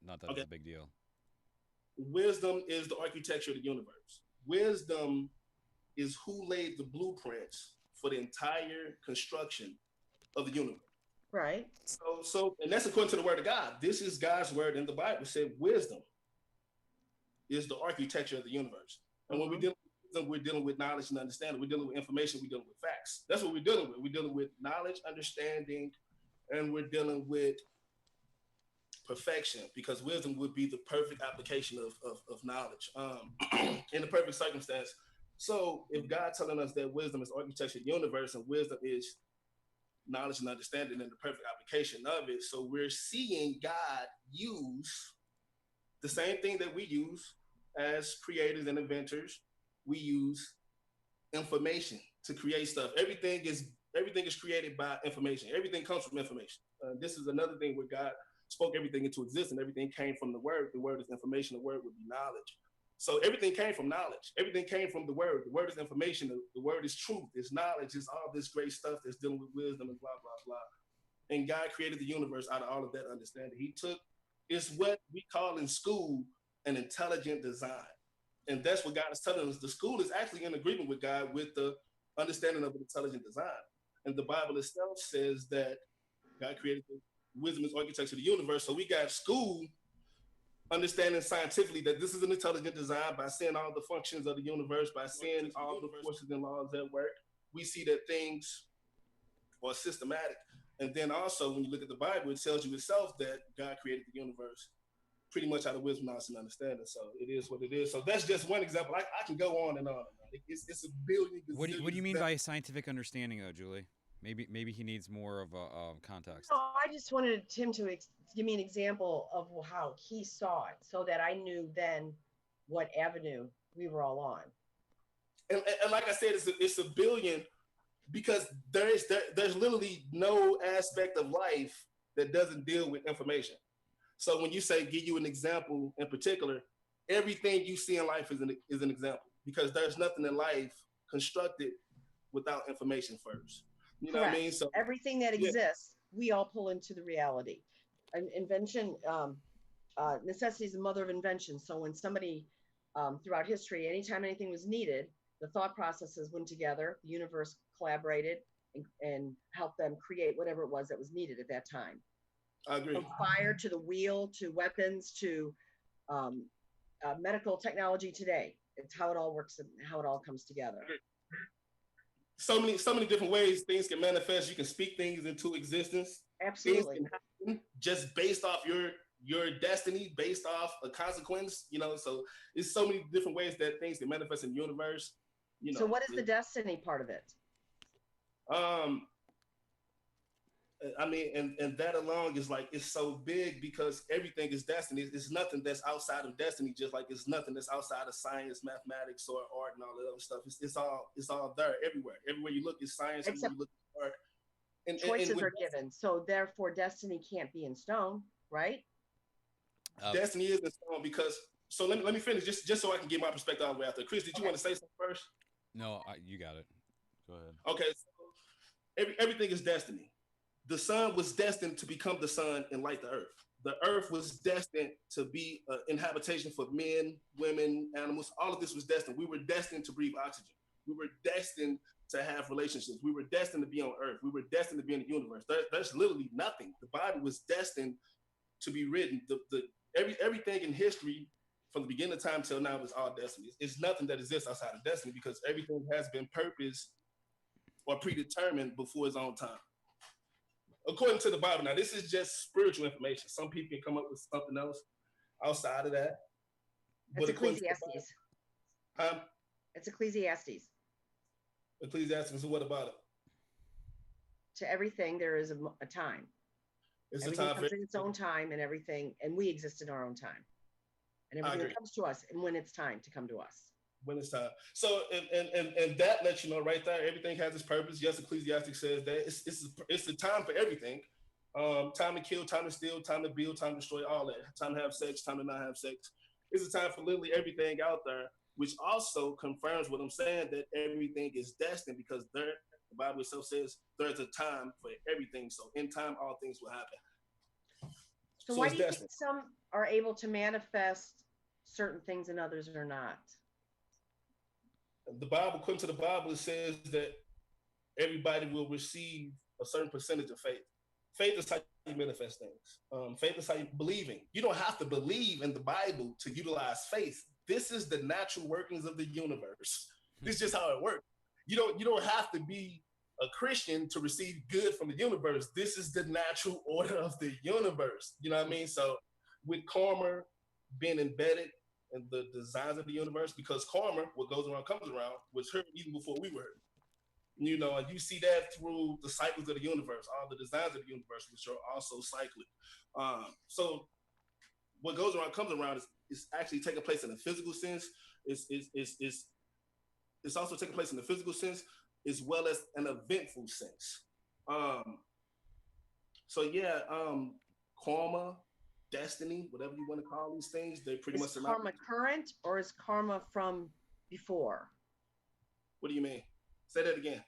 Not that it's Okay. a big deal. Wisdom is the architecture of the universe. Wisdom is who laid the blueprints for the entire construction of the universe. Right. And that's according to the word of God. This is God's word in the Bible. It said wisdom is the architecture of the universe. And when we Mm-hmm. deal with wisdom, we're dealing with knowledge and understanding. We're dealing with information. We're dealing with facts. That's what we're dealing with. We're dealing with knowledge, understanding, and we're dealing with perfection, because wisdom would be the perfect application of knowledge in the perfect circumstance. So if God's telling us that wisdom is architecture of the universe and wisdom is knowledge and understanding and the perfect application of it, so we're seeing God use the same thing that we use as creators and inventors. We use information to create stuff. Everything is created by information. Everything comes from information. This is another thing where God spoke everything into existence. Everything came from the word. The word is information. The word would be knowledge. So everything came from knowledge. Everything came from the word. The word is information. The word is truth. It's knowledge. It's all this great stuff that's dealing with wisdom and blah blah blah. And God created the universe out of all of that understanding. He took, it's what we call in school an intelligent design. And that's what God is telling us. The school is actually in agreement with God with the understanding of intelligent design. And the Bible itself says that God created the wisdom is architecture of the universe. So we got school understanding scientifically that this is an intelligent design by seeing all the functions of the universe, by seeing all the forces and laws at work. We see that things are systematic. And then also, when you look at the Bible, it tells you itself that God created the universe pretty much out of wisdom, knowledge, and understanding. So it is what it is. So that's just one example. I can go on and on. It's a billion What do gazillion you mean examples. by scientific understanding, though, Julie? Maybe he needs more of a context. No, I just wanted him to give me an example of how he saw it so that I knew then what avenue we were all on. And like I said, it's a billion because there's literally no aspect of life that doesn't deal with information. So when you say give you an example in particular, everything you see in life is an example, because there's nothing in life constructed without information first. You know what I mean? Correct. So Everything that yeah, exists, we all pull into the reality. An invention, necessity is the mother of invention. So when somebody, throughout history, anytime anything was needed, the thought processes went together, the universe collaborated and helped them create whatever it was that was needed at that time. I From agree. fire to the wheel to weapons to um, medical technology today. It's how it all works and how it all comes together. So many different ways things can manifest. You can speak things into existence. Things Absolutely. can happen just based off your destiny, based off a consequence. So it's so many different ways that things can manifest in the universe. You So, know, what is the it, destiny part of it? um, I mean, and that alone is like, it's so big because everything is destiny. It's nothing that's outside of destiny. Just like it's nothing that's outside of science, mathematics, or art and all that other stuff. It's all there everywhere. Everywhere you look, it's science. Everywhere Except you look, it's art. And choices with are given. So, therefore, destiny can't be in stone, right? Uh, destiny is in stone because. So let me finish just so I can get my perspective all the way out there. Chris, did you Okay. want to say something first? no, you got it. Go ahead. Okay, so everything is destiny. The sun was destined to become the sun and light the earth. The earth was destined to be an habitation for men, women, animals. All of this was destined. We were destined to breathe oxygen. We were destined to have relationships. We were destined to be on earth. We were destined to be in the universe. There's literally nothing. The Bible was destined to be written. Everything in history from the beginning of time till now is all destiny. It's nothing that exists outside of destiny because everything has been purposed or predetermined before its own time, according to the Bible. Now, this is just spiritual information. Some people can come up with something else outside of that, It's but according to the Ecclesiastes. Bible, It's Ecclesiastes. Ecclesiastes, what about it? To everything, there is a time. It's a Everything time for comes in its own everything. time, and everything, and we exist in our own time. And I everything that agree. comes to us, and when it's time to come to us. When it's time. So, and that lets you know right there, everything has its purpose. Yes, Ecclesiastes says that it's a time for everything. Time to kill, time to steal, time to build, time to destroy, all that. Time to have sex, time to not have sex. It's a time for literally everything out there, which also confirms what I'm saying, that everything is destined because the Bible itself says there's a time for everything. So in time, all things will happen. So So why it's do you think destiny. some are able to manifest certain things and others are not? The Bible, according to the Bible, it says that everybody will receive a certain percentage of faith. Faith is how you manifest things. Faith is how you believing. You don't have to believe in the Bible to utilize faith. This is the natural workings of the universe. This is just how it works. You don't have to be a Christian to receive good from the universe. This is the natural order of the universe. You know what I mean? So with karma being embedded in the designs of the universe, because karma, what goes around comes around, was heard even before we were heard. And you see that through the cycles of the universe, all the designs of the universe, which are also cyclic. So what goes around comes around is actually taking place in a physical sense. It's also taking place in the physical sense as well as an eventful sense. Um, so yeah, karma, destiny, whatever you want to call these things, they pretty Is much synonymous. karma current or is karma from before? What do you mean? Say that again.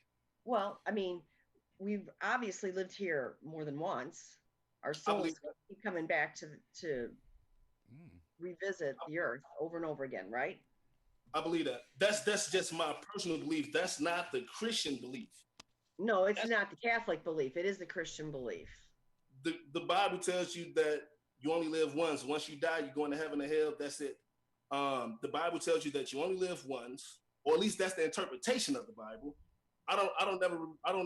Well, I mean, we've obviously lived here more than once. Our I believe souls keep coming back to Mm. revisit the earth over and over again, right? I believe that. That's just my personal belief. That's not the Christian belief. No, it's That's not the Catholic belief. It is the Christian belief. the Bible tells you that you only live once. Once you die, you're going to heaven or hell. That's it. The Bible tells you that you only live once, or at least that's the interpretation of the Bible. I don't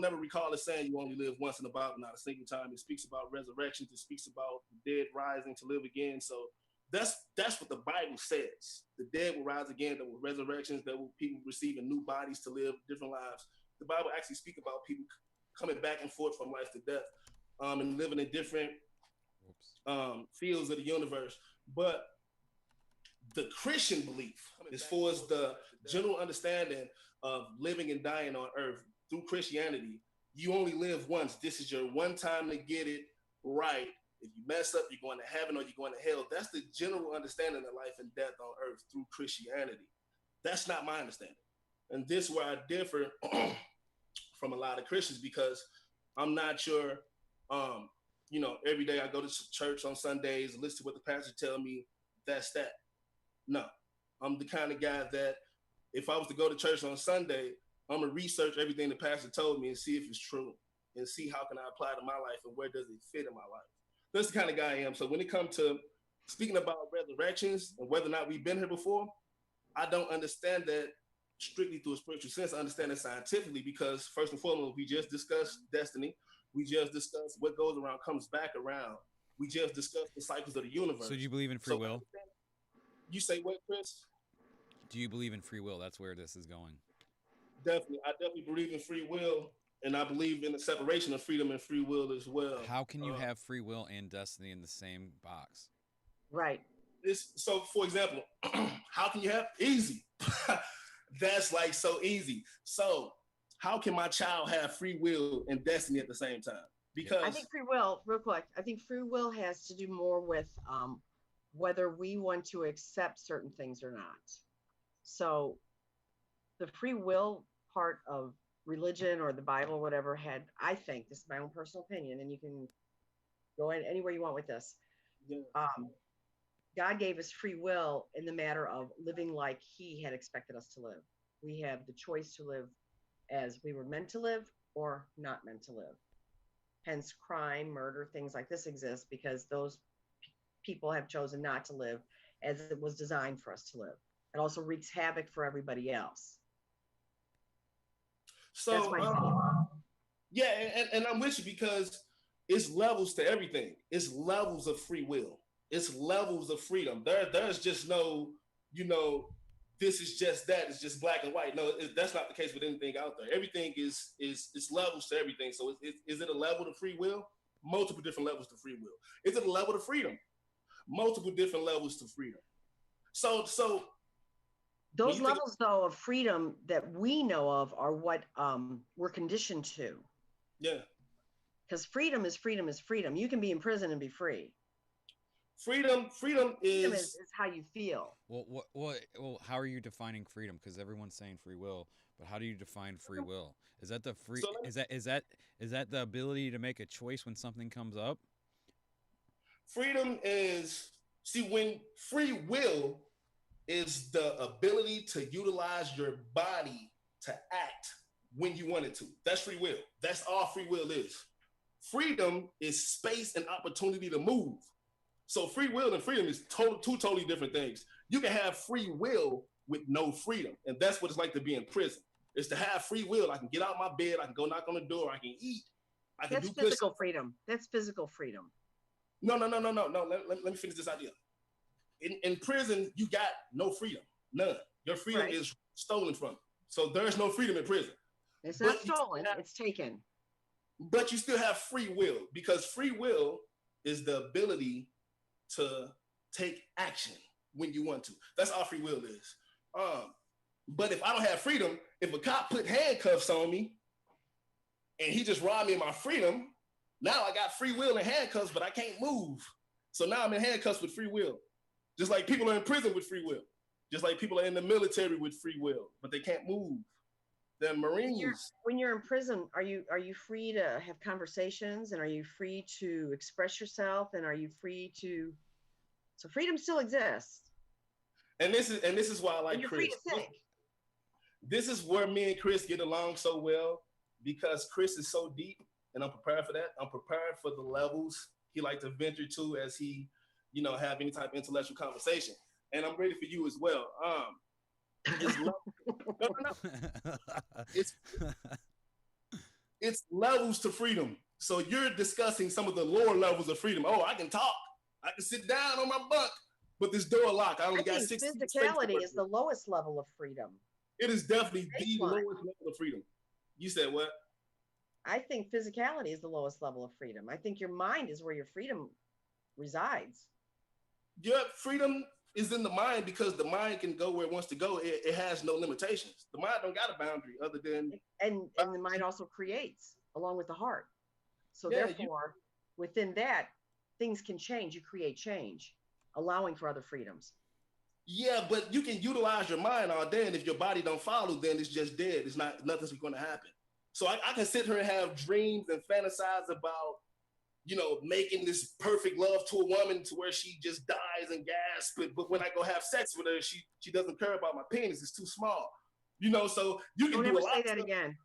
never recall it saying you only live once in the Bible, not a single time. It speaks about resurrections. It speaks about the dead rising to live again. So that's what the Bible says. The dead will rise again. There will resurrections. There will people receiving new bodies to live different lives. The Bible actually speaks about people coming back and forth from life to death, and living in different Whoops. fields of the universe. But the Christian belief, as far as the general understanding of living and dying on earth through Christianity, you only live once. This is your one time to get it right. If you mess up, you're going to heaven or you're going to hell. That's the general understanding of life and death on earth through Christianity. That's not my understanding. And this is where I differ from a lot of Christians, because I'm not sure, every day I go to church on Sundays, listen to what the pastor tell me, that's that. No, I'm the kind of guy that if I was to go to church on Sunday, I'm gonna research everything the pastor told me and see if it's true, and see how can I apply it to my life and where does it fit in my life. That's the kind of guy I am. So when it comes to speaking about resurrections and whether or not we've been here before, I don't understand that strictly through a spiritual sense. I understand it scientifically, because first and foremost, we just discussed destiny. We just discussed what goes around comes back around. We just discussed the cycles of the So do universe. you believe in free So will? you say what, Chris? Do you believe in free will? That's where this is going. Definitely, I definitely believe in free will, and I believe in the separation of freedom and free will as well. How can you have free will and destiny in the same box? Right. So, for example, how can you have easy? That's like so easy. So, how can my child have free will and destiny at the same time? Yeah. I Because think free will, real quick, I think free will has to do more with whether we want to accept certain things or not. So the free will part of religion or the Bible, whatever, had, I think, this is my own personal opinion, and you can go in anywhere you want with this. yeah, Um, God gave us free will in the matter of living like He had expected us to live. We have the choice to live as we were meant to live or not meant to live. Hence, crime, murder, things like this exist because those people have chosen not to live as it was designed for us to live. It also wreaks havoc for everybody else. That's so my opinion. yeah, and I'm with you, because it's levels to everything. It's levels of free will. It's levels of freedom. There's just no, you know, this is just that. It's just black and white. No, that's not the case with anything out there. Everything is it's levels to everything. So is it a level to free will? Multiple different levels to free will. Is it a level to freedom? Multiple different levels to freedom. So when Those you think, levels, though, of freedom that we know of are what we're conditioned to. yeah, Because freedom is freedom is freedom. You can be in prison and be free. freedom Freedom is is how you feel. Well, how are you defining freedom? Because everyone's saying free will, but how do you define free will? Is that the free? so. Is that the ability to make a choice when something comes up? Freedom is, see, when free will is the ability to utilize your body to act when you want it to. That's free will. That's all free will is. Freedom is space and opportunity to move. So free will and freedom is two totally different things. You can have free will with no freedom, and that's what it's like to be in prison. It's to have free will. I can get out of my bed, I can go knock on the door, I can eat, I can That's do push. physical freedom. That's physical freedom. No. Let me finish this idea. In prison, you got no freedom, none. Your freedom is stolen from you. So there's no freedom in prison. It's not stolen, it's taken. But you still have free will, because free will is the ability to take action when you want to. That's all free will is. But if I don't have freedom, if a cop put handcuffs on me and he just robbed me of my freedom, now I got free will and handcuffs, but I can't move. So now I'm in handcuffs with free will. Just like people are in prison with free will. Just like people are in the military with free will, but they can't move. The Marines. When you're in prison, are you free to have conversations, and are you free to express yourself, and are you free to? So freedom still exists. And this is why I like you're Chris. Free to think. This is where me and Chris get along so well, because Chris is so deep, and I'm prepared for that. I'm prepared for the levels he like to venture to as he, have any type of intellectual conversation. And I'm ready for you as well. No. It's levels to freedom. So you're discussing some of the lower levels of freedom. Oh, I can talk. I can sit down on my bunk, but this door locked. I only got 6 feet. Physicality is the lowest level of freedom. It is definitely the lowest level of freedom. You said what? I think physicality is the lowest level of freedom. I think your mind is where your freedom resides. Your freedom is in the mind, because the mind can go where it wants to go. It has no limitations. The mind don't got a boundary other than... And the mind also creates along with the heart. So therefore, within that, things can change. You create change, allowing for other freedoms. Yeah, but you can utilize your mind all day, and if your body don't follow, then it's just dead. It's nothing's going to happen. So I can sit here and have dreams and fantasize about, making this perfect love to a woman to where she just dies and gasps. But when I go have sex with her, she doesn't care about my penis. It's too small. So you can do a lot. Don't ever say that again.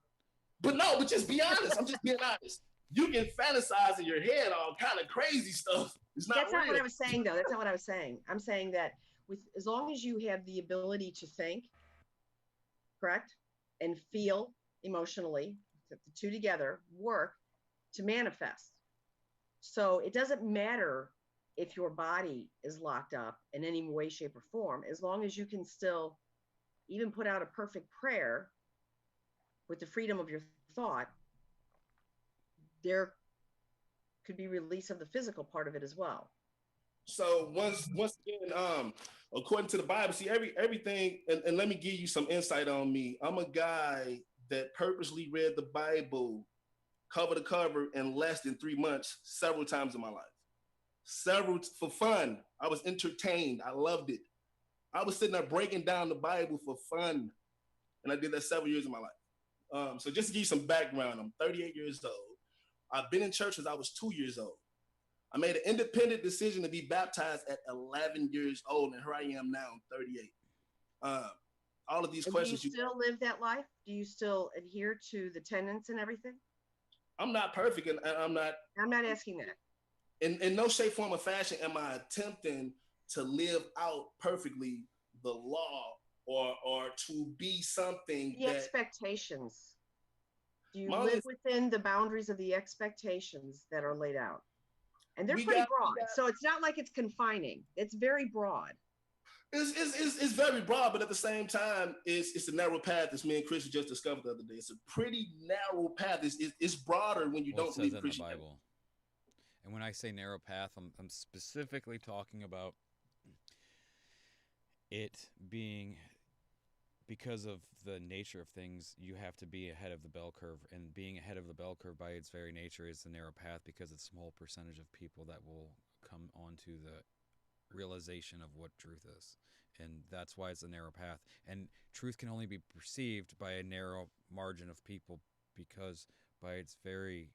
But just be honest. I'm just being honest. You can fantasize in your head all kind of crazy stuff. It's not That's real. not what I was saying, though. That's not what I was saying. I'm saying that as long as you have the ability to think, correct, and feel emotionally, the two together work to manifest. So it doesn't matter if your body is locked up in any way, shape, or form, as long as you can still even put out a perfect prayer with the freedom of your thought, there could be release of the physical part of it as well. So once again, according to the Bible, see everything, and let me give you some insight on me. I'm a guy that purposely read the Bible cover to cover in less than 3 months several times in my life. For fun. I was entertained. I loved it. I was sitting there breaking down the Bible for fun, and I did that several years of my life. So just to give you some background, I'm 38 years old. I've been in church since I was 2 years old. I made an independent decision to be baptized at 11 years old, and here I am now, I'm 38. All of these questions. Do you still live that life? Do you still adhere to the tenets and everything? I'm not perfect, and I'm not asking that. In no shape, form, or fashion am I attempting to live out perfectly the law or to be something. The expectations. Do you live within the boundaries of the expectations that are laid out? And they're pretty broad. So it's not like it's confining. It's very broad. It's very broad, but at the same time, it's a narrow path, as me and Chris just discovered the other day. It's a pretty narrow path. It's broader when you don't believe Christianity. Bible. And when I say narrow path, I'm specifically talking about it being, because of the nature of things, you have to be ahead of the bell curve, and being ahead of the bell curve by its very nature is the narrow path, because it's a small percentage of people that will come onto the realization of what truth is, and that's why it's a narrow path. And truth can only be perceived by a narrow margin of people, because by its very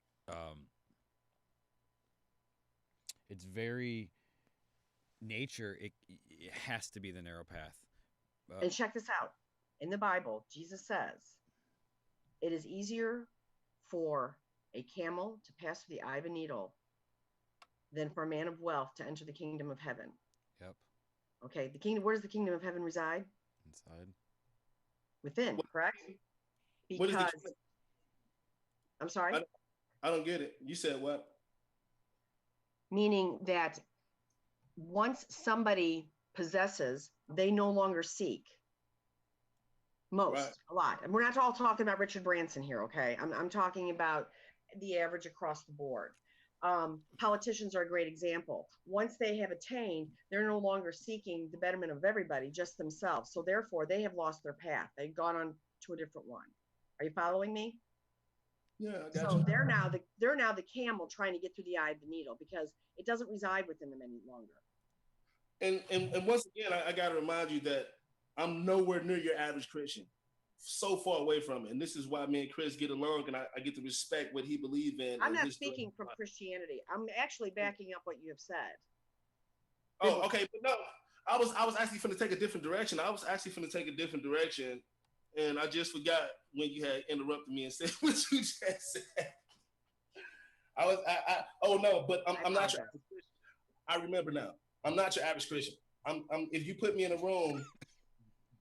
It's very nature. It has to be the narrow path. And check this out. In the Bible, Jesus says, it is easier for a camel to pass through the eye of a needle than for a man of wealth to enter the kingdom of heaven. Yep. Okay, the kingdom. Where does the kingdom of heaven reside? Inside. Within, correct? What is Because I'm sorry. I don't get it. You said what? Meaning that once somebody possesses, they no longer seek. Most, Right. a lot. And we're not all talking about Richard Branson here, okay? I'm talking about the average across the board. Politicians are a great example. Once they have attained, they're no longer seeking the betterment of everybody, just themselves. So therefore, they have lost their path. They've gone on to a different one. Are you following me? Yeah, I got So you. they're now the camel trying to get through the eye of the needle because it doesn't reside within them any longer. And once again, I got to remind you that I'm nowhere near your average Christian. So far away from it. And this is why me and Chris get along, and I get to respect what he believes in. I'm and not his speaking from Christianity. I'm actually backing up what you have said. Oh, okay. But no, I was actually going to take a different direction. I was actually going to take a different direction, and I just forgot when you had interrupted me and said what you just said. Oh no, but I'm not your average Christian. I remember now. I'm not your average Christian. I'm if you put me in a room,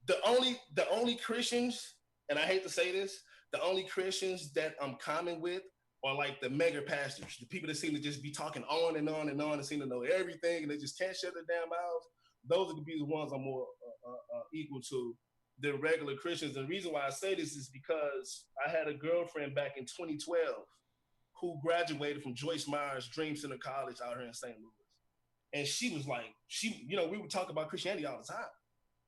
the only Christians, and I hate to say this, the only Christians that I'm common with are like the mega pastors, the people that seem to just be talking on and on and on and seem to know everything and they just can't shut their damn mouths. Those are the ones I'm more equal to than regular Christians. And the reason why I say this is because I had a girlfriend back in 2012 who graduated from Joyce Meyer's Dream Center College out here in St. Louis. And she was like, we would talk about Christianity all the time.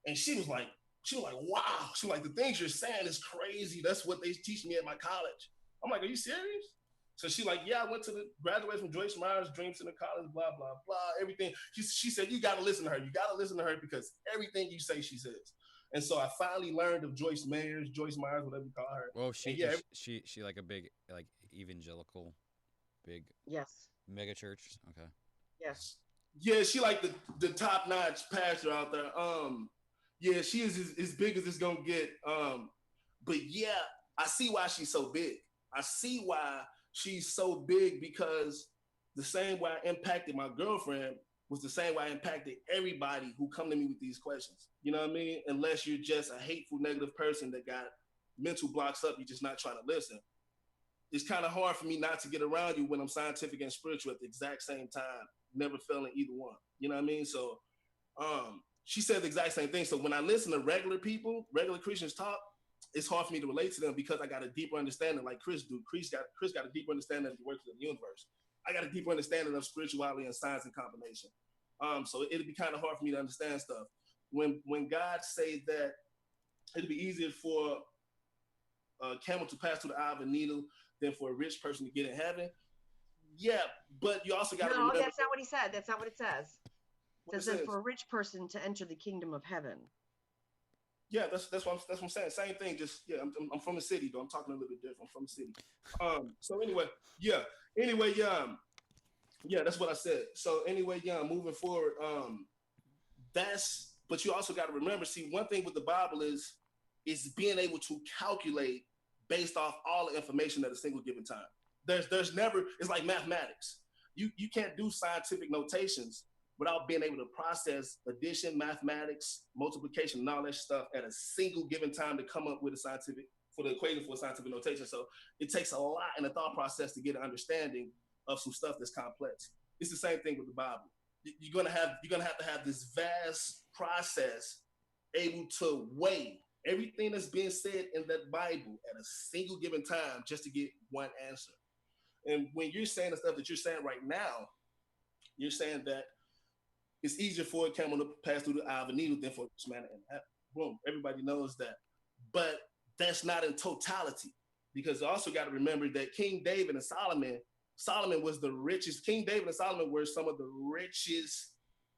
And she was like, wow. She was like, the things you're saying is crazy. That's what they teach me at my college. I'm like, are you serious? So she like, yeah, I went to graduate from Joyce Meyer's Dream Center College, blah, blah, blah, everything. She said, you got to listen to her. You got to listen to her because everything you say, she says. And so I finally learned of Joyce Myers, whatever you call her. Well, she like a big like evangelical, big yes mega church. Okay. Yes. Yeah, she like the top notch pastor out there. Yeah, she is as big as it's gonna get. But yeah, I see why she's so big. I see why she's so big because the same way I impacted my girlfriend was the same way I impacted everybody who come to me with these questions. You know what I mean? Unless you're just a hateful, negative person that got mental blocks up, you're just not trying to listen. It's kind of hard for me not to get around you when I'm scientific and spiritual at the exact same time. Never fell in either one. You know what I mean? So she said the exact same thing. So when I listen to regular people, regular Christians talk, it's hard for me to relate to them because I got a deeper understanding like Chris do. Chris got a deeper understanding of the works of the universe. I got a deeper understanding of spirituality and science in combination. So it'd be kind of hard for me to understand stuff. When God say that it'd be easier for a camel to pass through the eye of a needle than for a rich person to get in heaven. Yeah, but you also got to remember. No, that's not what he said. That's not what it says. It says that for a rich person to enter the kingdom of heaven. Yeah, that's what I'm saying. Same thing. Just yeah, I'm from the city though. I'm talking a little bit different. I'm from the city. So anyway, yeah. Yeah, that's what I said. So anyway, yeah, moving forward, but you also got to remember, see, one thing with the Bible is being able to calculate based off all the information at a single given time. There's never, it's like mathematics. You can't do scientific notations without being able to process addition, mathematics, multiplication, and all that stuff at a single given time to come up with the equation for a scientific notation. So it takes a lot in the thought process to get an understanding of some stuff that's complex. It's the same thing with the Bible. You're gonna have to have this vast process able to weigh everything that's being said in that Bible at a single given time just to get one answer. And when you're saying the stuff that you're saying right now, you're saying that it's easier for a camel to pass through the eye of a needle than for a man in heaven. Boom. Everybody knows that. But that's not in totality. Because you also got to remember that King David and Solomon was the richest. King David and Solomon were some of the richest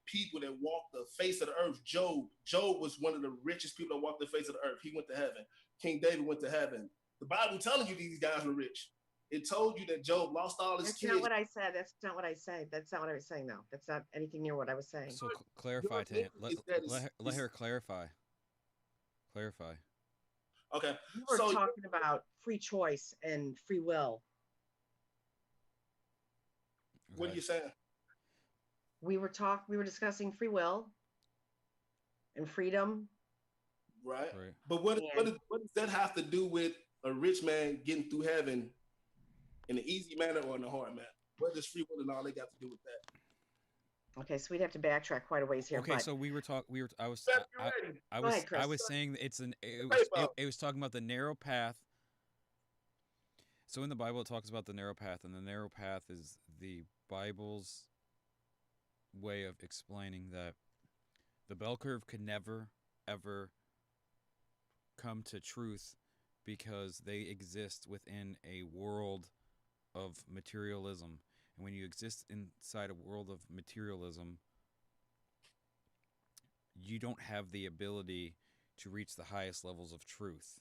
people that walked the face of the earth. Job was one of the richest people that walked the face of the earth. He went to heaven. King David went to heaven. The Bible telling you these guys were rich. It told you that Job lost all his That's not kids. what I said. That's not what I said. That's not what I was saying, though. That's not anything near what I was saying. So clarify Your to him. meaning is that Let her clarify. Clarify. okay. We were So talking about free choice and free will. what are Okay. you saying? We were discussing free will and freedom. Right. Right. But And what does that have to do with a rich man getting through heaven in an easy manner or in a hard manner? What does free will and all they got to do with that? okay, so we'd have to backtrack quite a ways here. Okay, But so we were talking. We were. Steph, you ready? I go ahead, was. I Chris. was saying that it's an. Paper. It was talking about the narrow path. So in the Bible, it talks about the narrow path, and the narrow path is the Bible's way of explaining that the bell curve could never, ever come to truth because they exist within a world of materialism. And when you exist inside a world of materialism, you don't have the ability to reach the highest levels of truth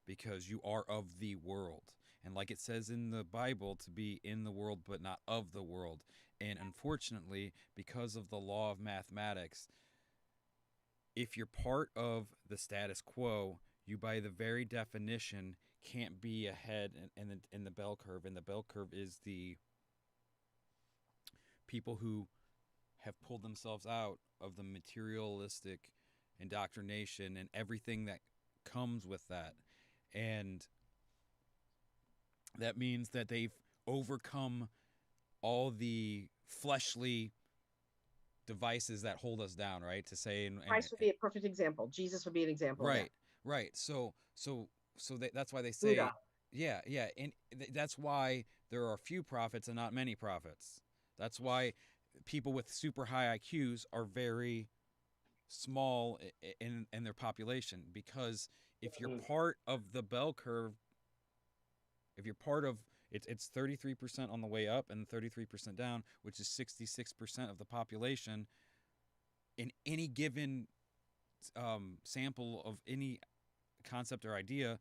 because you are of the world. And like it says in the Bible, to be in the world but not of the world. And unfortunately, because of the law of mathematics, if you're part of the status quo, you by the very definition can't be ahead in the bell curve. And the bell curve is the people who have pulled themselves out of the materialistic indoctrination and everything that comes with that. And that means that they've overcome all the fleshly devices that hold us down, right? To say Christ would be a perfect example. Jesus would be an example of right, that. right. So that's why they say, Buddha. yeah, yeah, and that's why there are few prophets and not many prophets. That's why people with super high IQs are very small in their population, because if you're part of the bell curve, if you're part of it's 33% on the way up and 33% down, which is 66% of the population in any given sample of any concept or idea.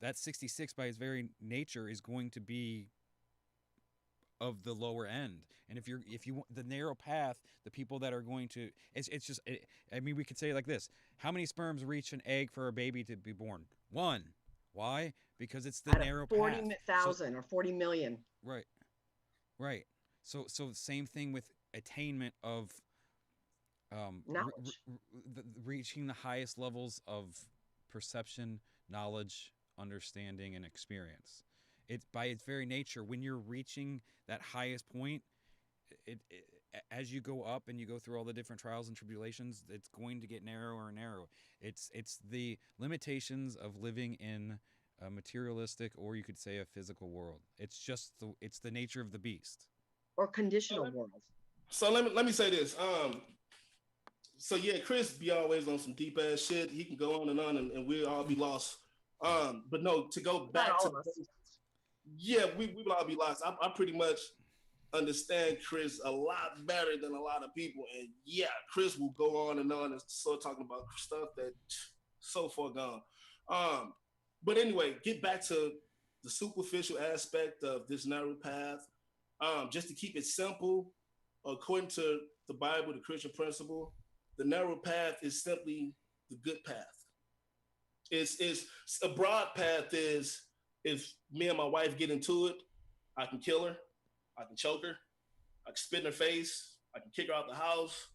That 66 by its very nature is going to be of the lower end. And if you want the narrow path, the people that are going to it's just I mean, we could say it like this: how many sperms reach an egg for a baby to be born? One. Why? Because it's the Out of narrow path. 40,000 or 40 million. Right. Right. So same thing with attainment of Knowledge. reaching the highest levels of perception, knowledge, understanding, and experience. It's by its very nature, when you're reaching that highest point, it as you go up and you go through all the different trials and tribulations, it's going to get narrower and narrower. It's the limitations of living in a materialistic, or you could say a physical world. It's the nature of the beast. Or conditional world. So let me say this. So yeah, Chris be always on some deep ass shit. He can go on and we'll all be lost. But no, to go Not back all to of us. yeah, we will all be lost. I pretty much understand Chris a lot better than a lot of people, and yeah, Chris will go on and start talking about stuff that so far gone. But anyway, get back to the superficial aspect of this narrow path. Just to keep it simple, according to the Bible, the Christian principle, the narrow path is simply the good path. It's a broad path is if me and my wife get into it, I can kill her, I can choke her, I can spit in her face, I can kick her out the house,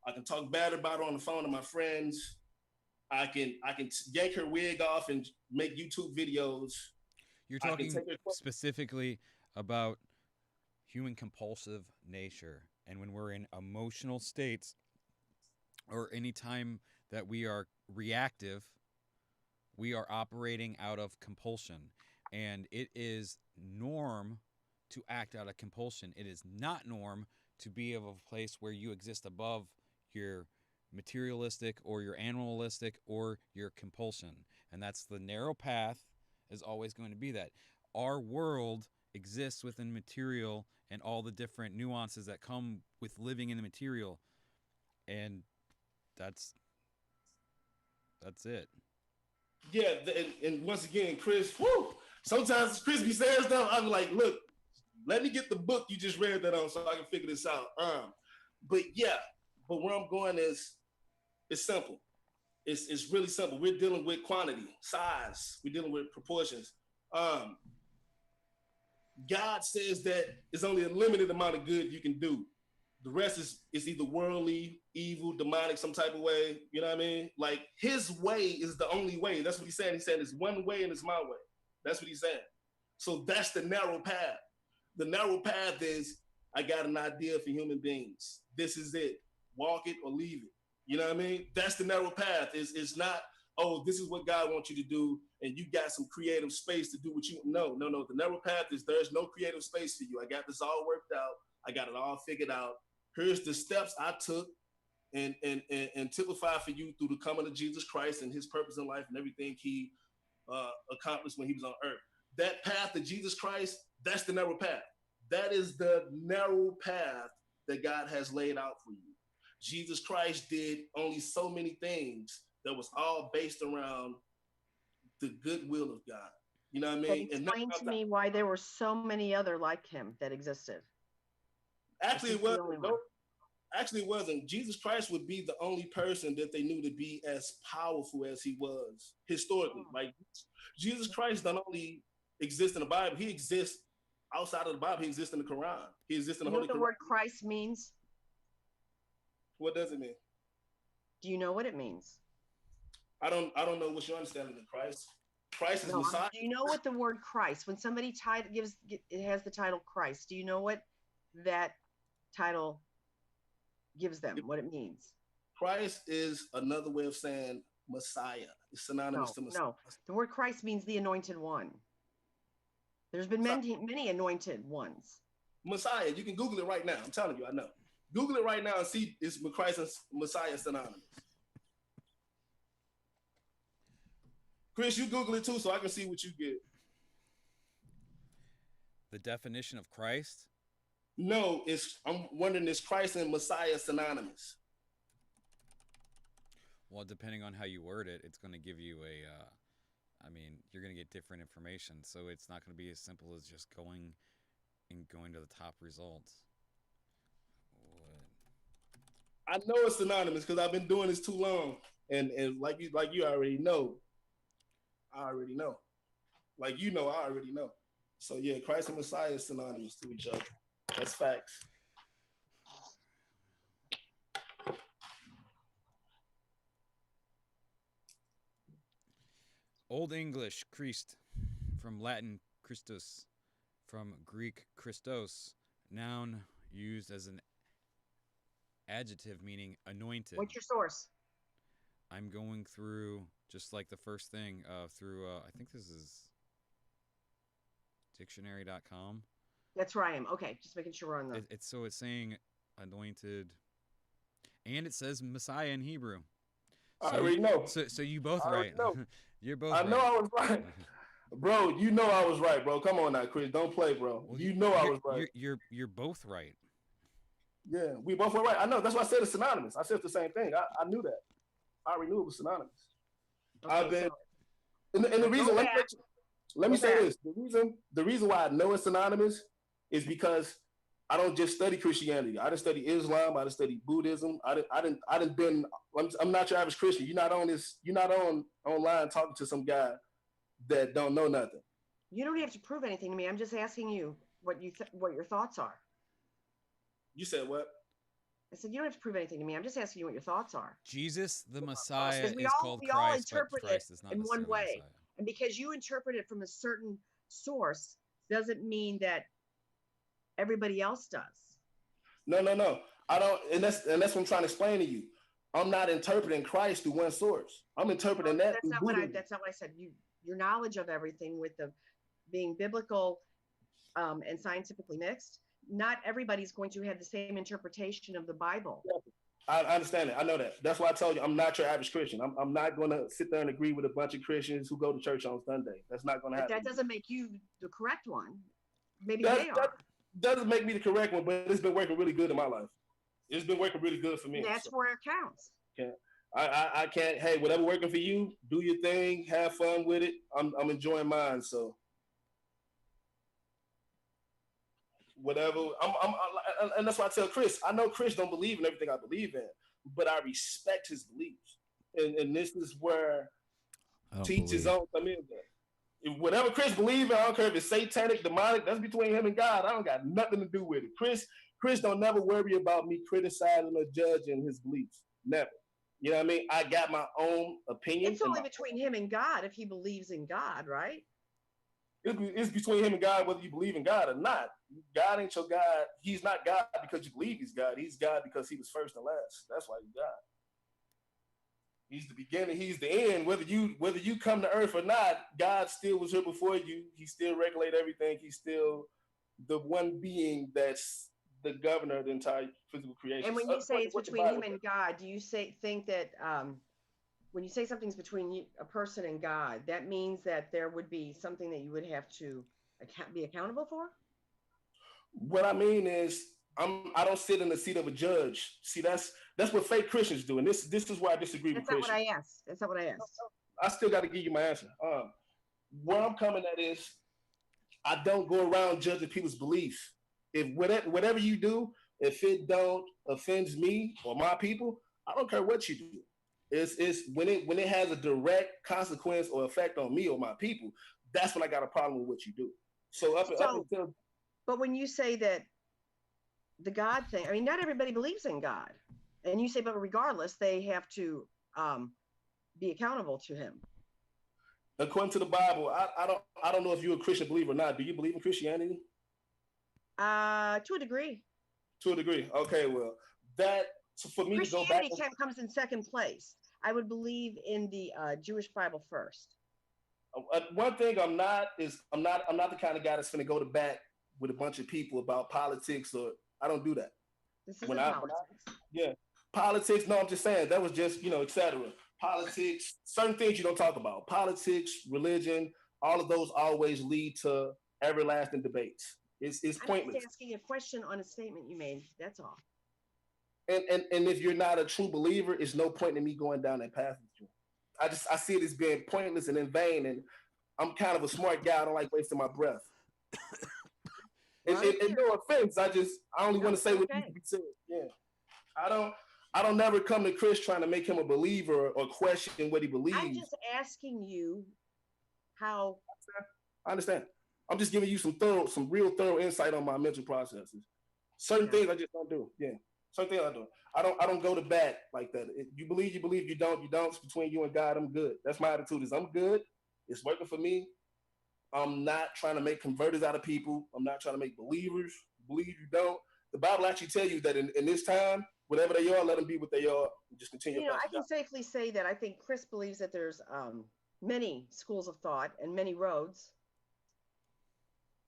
I can talk bad about her on the phone to my friends, I can yank her wig off and make YouTube videos. You're I can talking take her. specifically about human compulsive nature, and when we're in emotional states, or any time that we are reactive, we are operating out of compulsion. And it is norm to act out of compulsion. It is not norm to be of a place where you exist above your materialistic or your animalistic or your compulsion. And that's the narrow path, is always going to be that. Our world exists within material and all the different nuances that come with living in the material. And that's it. Yeah, and once again, Chris, whoo, sometimes Chris be saying stuff. I'm like, look, let me get the book you just read that on so I can figure this out. But yeah, but where I'm going is it's simple. It's really simple. We're dealing with quantity, size. We're dealing with proportions. Um, God says that it's only a limited amount of good you can do. The rest is either worldly, evil, demonic, some type of way. You know what I mean? Like his way is the only way. That's what he's saying. He said it's one way and it's my way. That's what he's saying. So that's the narrow path. The narrow path is I got an idea for human beings. This is it. Walk it or leave it. You know what I mean? That's the narrow path. It's not, oh, this is what God wants you to do, and you got some creative space to do what you no. The narrow path is there's no creative space for you. I got this all worked out. I got it all figured out. Here's the steps I took and typified for you through the coming of Jesus Christ and his purpose in life and everything he accomplished when he was on earth. That path to Jesus Christ, that's the narrow path. That is the narrow path that God has laid out for you. Jesus Christ did only so many things that was all based around the goodwill of God. You know what I mean? Explain to me why there were so many other like him that existed. Actually, it wasn't. Actually, it wasn't. Jesus Christ would be the only person that they knew to be as powerful as he was historically. Like Jesus Christ don't only exist in the Bible; he exists outside of the Bible. He exists in the Quran. He exists in the Holy Quran. You know what the word Christ means? What does it mean? Do you know what it means? I don't know what's your understanding of Christ. Christ is Messiah. Do you know what the word Christ, when somebody it has the title Christ, do you know what that title gives them, what it means? Christ is another way of saying Messiah. It's synonymous to Messiah. No, the word Christ means the anointed one. There's been many anointed ones. Messiah, you can Google it right now. I'm telling you, I know. Google it right now and see is Christ and Messiah synonymous. Chris, you Google it too so I can see what you get. The definition of Christ? No, I'm wondering, is Christ and Messiah synonymous? Well, depending on how you word it, it's going to give you you're going to get different information. So it's not going to be as simple as just going to the top results. I know it's synonymous because I've been doing this too long, and like you already know. I already know. Like you know, I already know. So yeah, Christ and Messiah is synonymous to each other. That's facts. Old English, Christ, from Latin Christus, from Greek Christos, noun used as an adjective meaning anointed. What's your source? I'm going through just like the first thing through I think this is dictionary.com. That's where I am. Okay, just making sure we're on the. It's saying anointed, and it says Messiah in Hebrew. So I already know. So you both right. You're both. I know I was right, bro. You know I was right, bro. Come on now, Chris. Don't play, bro. Well, you know I was right. You're both right. Yeah, we both were right. I know. That's why I said it's synonymous. I said the same thing. I knew that. I already knew it was synonymous. Okay, I've been, and the reason. Let me say this. The reason why I know it's synonymous is because I don't just study Christianity. I didn't study Islam. I didn't study Buddhism. I'm not your average Christian. You're not on this. You're not online talking to some guy that don't know nothing. You don't have to prove anything to me. I'm just asking you what your thoughts are. You said what? I said you don't have to prove anything to me. I'm just asking you what your thoughts are. Jesus, the Messiah, is called Christ, all interpret but Christ is not in one way. Messiah. And because you interpret it from a certain source, doesn't mean that everybody else does. No. I don't, and that's what I'm trying to explain to you. I'm not interpreting Christ through one source. I'm interpreting that. That's not what I said. Your knowledge of everything with the being biblical and scientifically mixed. Not everybody's going to have the same interpretation of the Bible. I understand it. I know that. That's why I told you I'm not your average Christian. I'm not going to sit there and agree with a bunch of Christians who go to church on Sunday. That's not going to happen. That doesn't make you the correct one. Maybe they are. That doesn't make me the correct one, but it's been working really good in my life. It's been working really good for me. And that's where it counts. I can't. Hey, whatever working for you, do your thing, have fun with it. I'm enjoying mine. So whatever. And that's why I tell Chris. I know Chris don't believe in everything I believe in, but I respect his beliefs, and this is where I don't teach his believe. own come in. If whatever Chris believes in, I don't care if it's satanic, demonic. That's between him and God. I don't got nothing to do with it. Chris don't never worry about me criticizing or judging his beliefs. Never. You know what I mean? I got my own opinion It's and only between him and God if he believes in God, right? it's between him and God whether you believe in God or not. God ain't your God. He's not God because you believe he's God. He's God because he was first and last. That's why he's God. He's the beginning. He's the end. Whether you come to earth or not, God still was here before you. He still regulate everything. He's still the one being that's the governor of the entire physical creation. And when you say it's What the between him Bible and God, do you think that when you say something's between a person and God, that means that there would be something that you would have to be accountable for? what I mean is I don't sit in the seat of a judge. See, that's what fake Christians do, and this is why I disagree with That's not what Christians. I asked. That's not what I asked. I still got to give you my answer. Where I'm coming at is I don't go around judging people's beliefs. If whatever you do, if it don't offends me or my people, I don't care what you do. It's when it has a direct consequence or effect on me or my people, that's when I got a problem with what you do. So up So, until but when you say that the God thing, I mean, not everybody believes in God, and you say, but regardless, they have to be accountable to Him. according to the Bible, I don't know if you're a Christian believer or not. Do you believe in Christianity? To a degree, To a degree. Okay, well, that so for me to go back. Christianity comes in second place. I would believe in the Jewish Bible first. One thing I'm not the kind of guy that's going to go to bat with a bunch of people about politics or I don't do that. This When isn't I when I politics. yeah politics. No, I'm just saying that was just etc. Politics, certain things you don't talk about. Politics, religion, all of those always lead to everlasting debates. It's I'm just pointless. asking a question on a statement you made. That's all. And if you're not a true believer, it's no point in me going down that path with you. I see it as being pointless and in vain. And I'm kind of a smart guy. I don't like wasting my breath. And, Well, and, it's and here. no offense, I only No, want to it's say what needs okay. to be said. Yeah, I don't I don't never come to Chris trying to make him a believer or question what he I'm believes. just asking you how. I understand. I'm just giving you some real thorough insight on my mental processes. Certain Yeah. things I just don't do. Yeah, certain things I do. I don't go to bat like that. You believe, you believe. You don't. It's between you and God. I'm good. That's my attitude. Is I'm good. It's working for me. I'm not trying to make converters out of people. I'm not trying to make believers. Believe you don't. The Bible actually tell you that in this time, whatever they are, let them be what they are. And just continue You know, about I your can job. safely say that I think Chris believes that there's many schools of thought and many roads.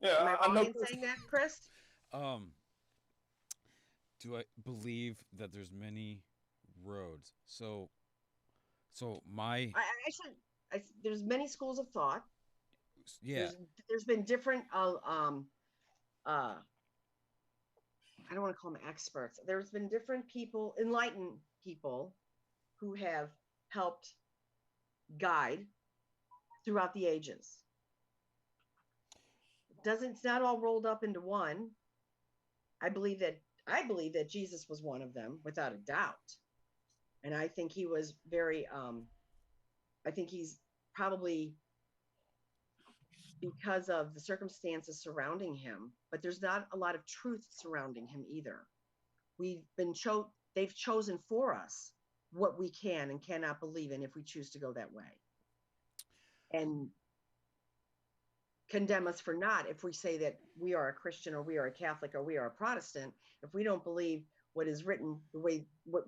Yeah, Am I I wrong know. in saying that, Chris? Um, do I believe that there's many roads? So my I should. There's many schools of thought. yeah. There's there's been different. Uh, I don't want to call them experts. There's been different people, enlightened people, who have helped guide throughout the ages. Doesn't It's not all rolled up into one. I believe that I believe that Jesus was one of them without a doubt, and I think he was very. I think he's probably because of the circumstances surrounding him, but there's not a lot of truth surrounding him either. They've chosen for us what we can and cannot believe in if we choose to go that way, and condemn us for not if we say that we are a Christian or we are a Catholic or we are a Protestant. If we don't believe what is written the way what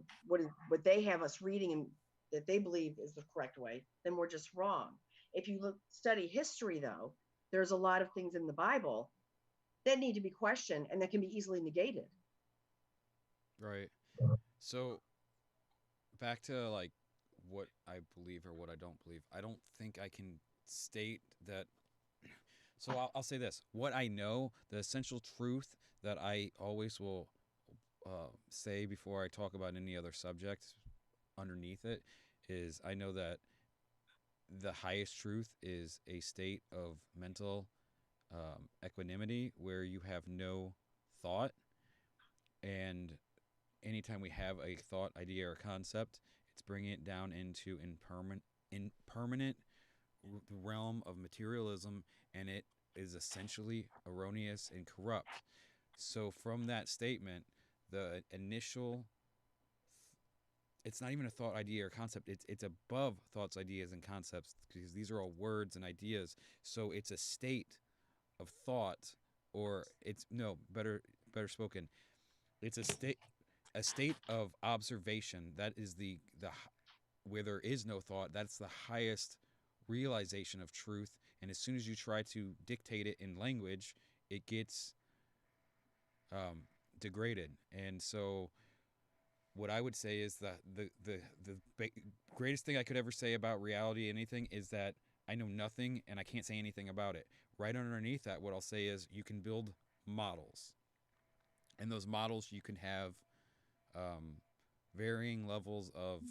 they have us reading and that they believe is the correct way, then we're just wrong. If you study history, though, there's a lot of things in the Bible that need to be questioned and that can be easily negated. Right. So back to like what I believe or what I don't believe. I don't think I can state that. So I'll say this: what I know, the essential truth that I always will say before I talk about any other subject underneath it is I know that the highest truth is a state of mental equanimity where you have no thought, and anytime we have a thought, idea, or concept, it's bringing it down into impermanent realm of materialism, and it is essentially erroneous and corrupt. So from that statement, the initial, it's not even a thought, idea, or concept. It's above thoughts, ideas, and concepts, because these are all words and ideas. So it's a state of thought, or it's no better spoken. It's a state of observation. That is the where there is no thought. That's the highest realization of truth. And as soon as you try to dictate it in language, it gets um, degraded. And so what I would say is that greatest thing I could ever say about reality, anything, is that I know nothing and I can't say anything about it. Right underneath that, what I'll say is you can build models, and those models you can have um, varying levels of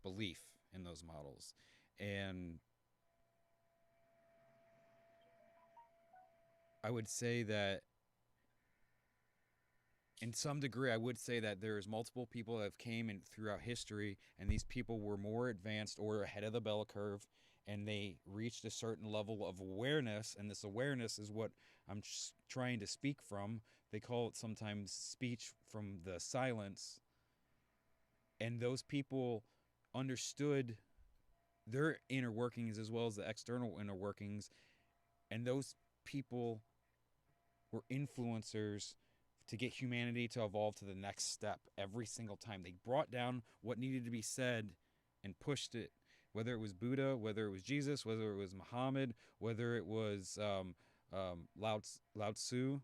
belief in those models, and I would say that in some degree, I would say that there's multiple people that have came in throughout history, and these people were more advanced or ahead of the bell curve, and they reached a certain level of awareness, and this awareness is what I'm trying to speak from. They call it sometimes speech from the silence, and those people understood their inner workings as well as the external inner workings, and those people were influencers to get humanity to evolve to the next step every single time. They brought down what needed to be said and pushed it, whether it was Buddha, whether it was Jesus, whether it was Muhammad, whether it was Lao Tzu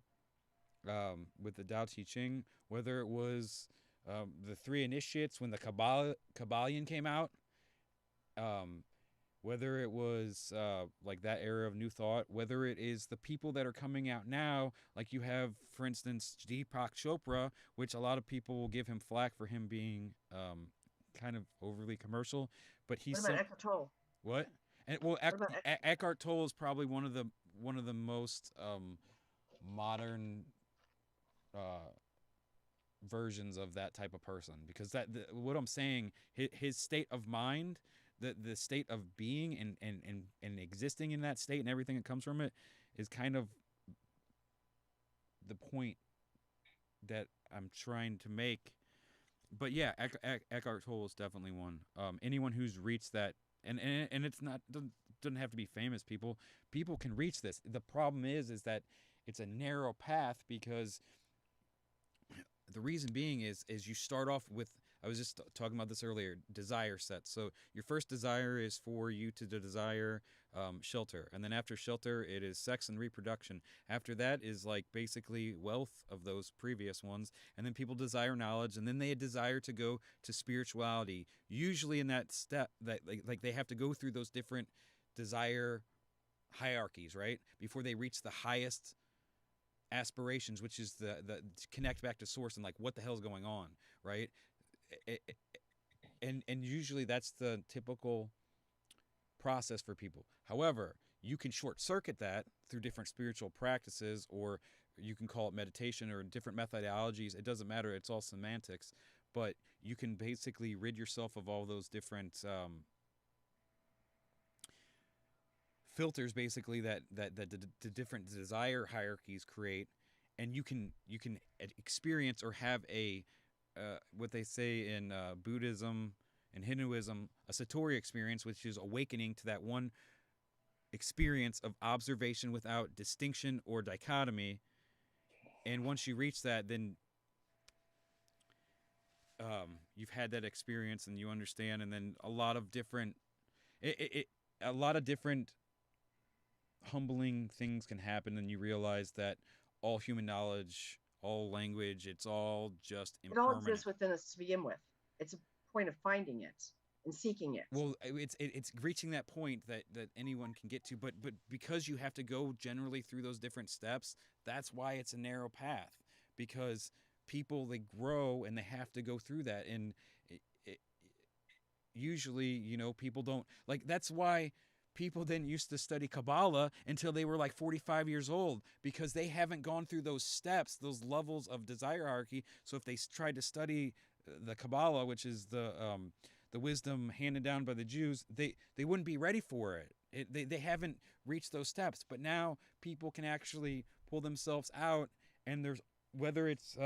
with the Tao Te Ching, whether it was the three initiates when the Kabbalion came out, um, whether it was like that era of New Thought, whether it is the people that are coming out now, like you have, for instance, Deepak Chopra, which a lot of people will give him flack for him being kind of overly commercial, but What he's about some Eckhart Tolle? what? And well, What about Eckhart Tolle is probably one of the most modern uh, versions of that type of person, because what I'm saying, his state of mind, the state of being and existing in that state and everything that comes from it is kind of the point that I'm trying to make. But yeah, Eckhart Tolle is definitely one. Anyone who's reached that, and it's not doesn't have to be famous people. People can reach this. The problem is that it's a narrow path, because the reason being is you start off with, I was just talking about this earlier, desire sets. So your first desire is for you to desire shelter, and then after shelter it is sex and reproduction. After that is like basically wealth of those previous ones, and then people desire knowledge, and then they desire to go to spirituality, usually in that step that like they have to go through those different desire hierarchies, right, before they reach the highest aspirations, which is the to connect back to source and like what the hell's going on, right? And usually that's the typical process for people. However, you can short circuit that through different spiritual practices, or you can call it meditation or different methodologies. It doesn't matter, it's all semantics. But you can basically rid yourself of all those different filters, basically, that the different desire hierarchies create, and you can experience or have a what they say in Buddhism and Hinduism, a satori experience, which is awakening to that one experience of observation without distinction or dichotomy. And once you reach that, then you've had that experience and you understand, and then a lot of different a lot of different humbling things can happen, and you realize that all human knowledge, all language, it's all just it all impermanent. exists within us to begin with. It's a point of finding it and seeking it. Well, it's reaching that point that anyone can get to, but because you have to go generally through those different steps, that's why it's a narrow path, because people, they grow and they have to go through that, and it, usually, people don't like. That's why people didn't used to study Kabbalah until they were like 45 years old because they haven't gone through those steps, those levels of desire hierarchy. So if they tried to study the Kabbalah, which is the wisdom handed down by the Jews, they wouldn't be ready for it. They haven't reached those steps. But now people can actually pull themselves out, and there's whether it's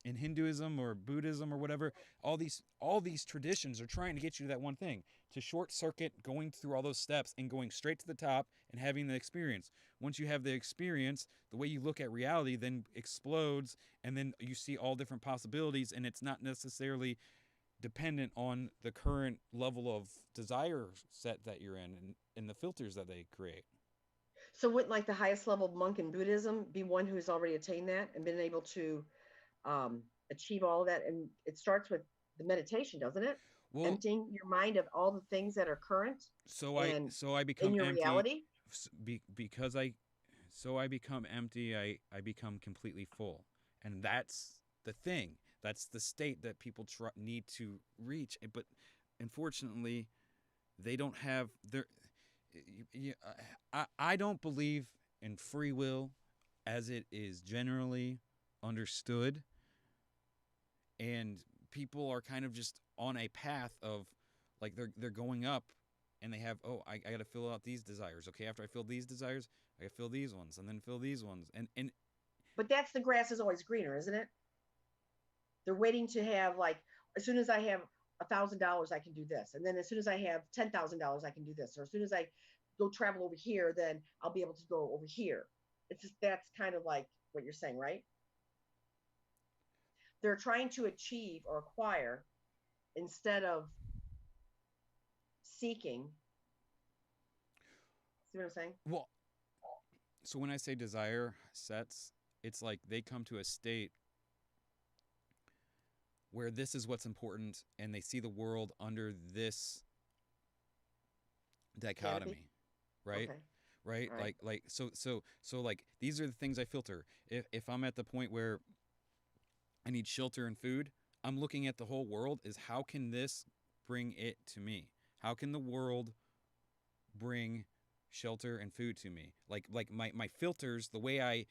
in Hinduism or Buddhism or whatever, all these traditions are trying to get you to that one thing, to short circuit going through all those steps and going straight to the top and having the experience. Once you have the experience, the way you look at reality then explodes, and then you see all different possibilities, and it's not necessarily dependent on the current level of desire set that you're in, and the filters that they create. So wouldn't like the highest level monk in Buddhism be one who's already attained that and been able to um, achieve all of that? And it starts with the meditation, doesn't it? Well, Emptying your mind of all the things that are current and so I in become your empty, reality. because I become empty. I become completely full, and that's the thing. That's the state that people need to reach. But unfortunately, they don't have their. I don't believe in free will as it is generally understood, and people are kind of just on a path of, like, they're going up, and they have, oh, I got to fill out these desires. Okay, after I fill these desires, I got to fill these ones, and then fill these ones, and But that's the grass is always greener, isn't it? They're waiting to have like as soon as I have $1,000, I can do this, and then as soon as I have $10,000, I can do this, or as soon as I go travel over here, then I'll be able to go over here. It's just that's kind of like what you're saying, right? They're trying to achieve or acquire instead of seeking. See what I'm saying? well, so when I say desire sets, it's like they come to a state where this is what's important, and they see the world under this Canopy. dichotomy, right? Okay. Right, All right. so like these are the things I filter. If I'm at the point where I need shelter and food, I'm looking at the whole world is, how can this bring it to me? How can the world bring shelter and food to me? Like my filters, the way I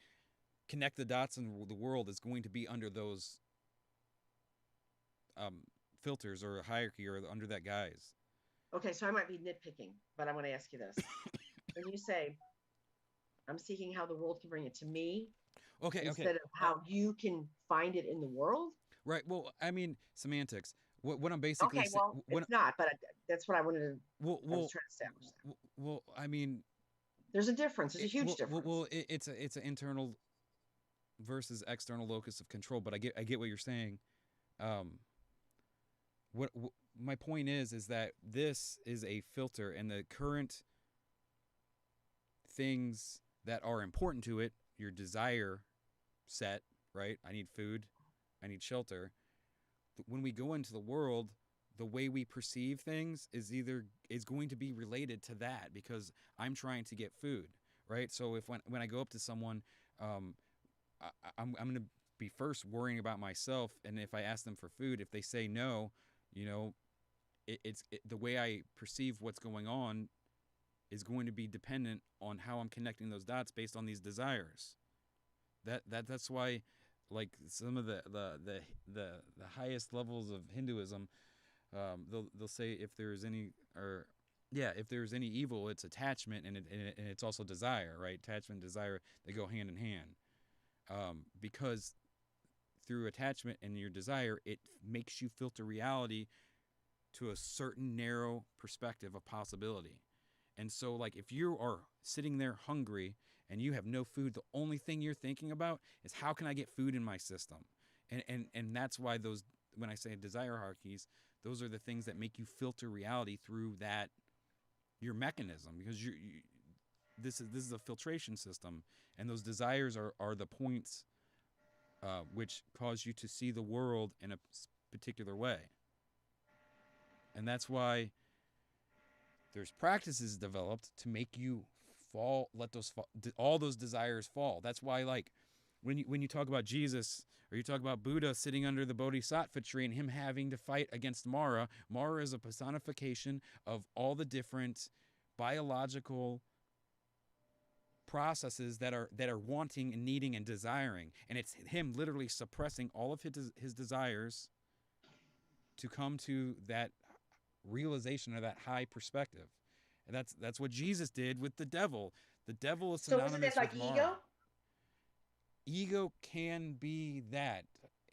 connect the dots in the world is going to be under those um, filters or hierarchy, or under that guise. Okay. So I might be nitpicking, but I'm going to ask you this: when you say I'm seeking how the world can bring it to me Okay, okay. instead of how you can find it in the world. Right. Well, I mean, semantics. What I'm basically Okay, saying. well, it's not, but that's what I wanted to. Well, I was well, trying to establish that. I mean, There's a difference. There's a huge difference. it's an internal versus external locus of control. But I get what you're saying. Um, what my point is that this is a filter, and the current things that are important to it, your desire set, right? I need food, I need shelter. When we go into the world, the way we perceive things is going to be related to that, because I'm trying to get food, right? So if when I go up to someone, um, I'm going to be first worrying about myself, and if I ask them for food, if they say no, you know, the way I perceive what's going on is going to be dependent on how I'm connecting those dots based on these desires. That's why, like, some of the highest levels of Hinduism, they'll say, if there's any, or yeah, if there's any evil, it's attachment, and it's also desire, right? Attachment and desire, they go hand in hand, because through attachment and your desire, it makes you filter reality to a certain narrow perspective of possibility. And so, like, if you are sitting there hungry and you have no food, the only thing you're thinking about is, how can I get food in my system? And that's why those, when I say desire hierarchies, those are the things that make you filter reality through that, your mechanism, because this is a filtration system, and those desires are the points which cause you to see the world in a particular way. And that's why there's practices developed to make you fall, let those fall, all those desires fall. That's why, like, when you talk about Jesus, or you talk about Buddha sitting under the Bodhisattva tree and him having to fight against Mara. Mara is a personification of all the different biological processes that are wanting and needing and desiring, and it's him literally suppressing all of his desires to come to that realization or that high perspective. And that's what Jesus did with the devil. The devil is So isn't that synonymous with like Mara. ego? Ego can be that.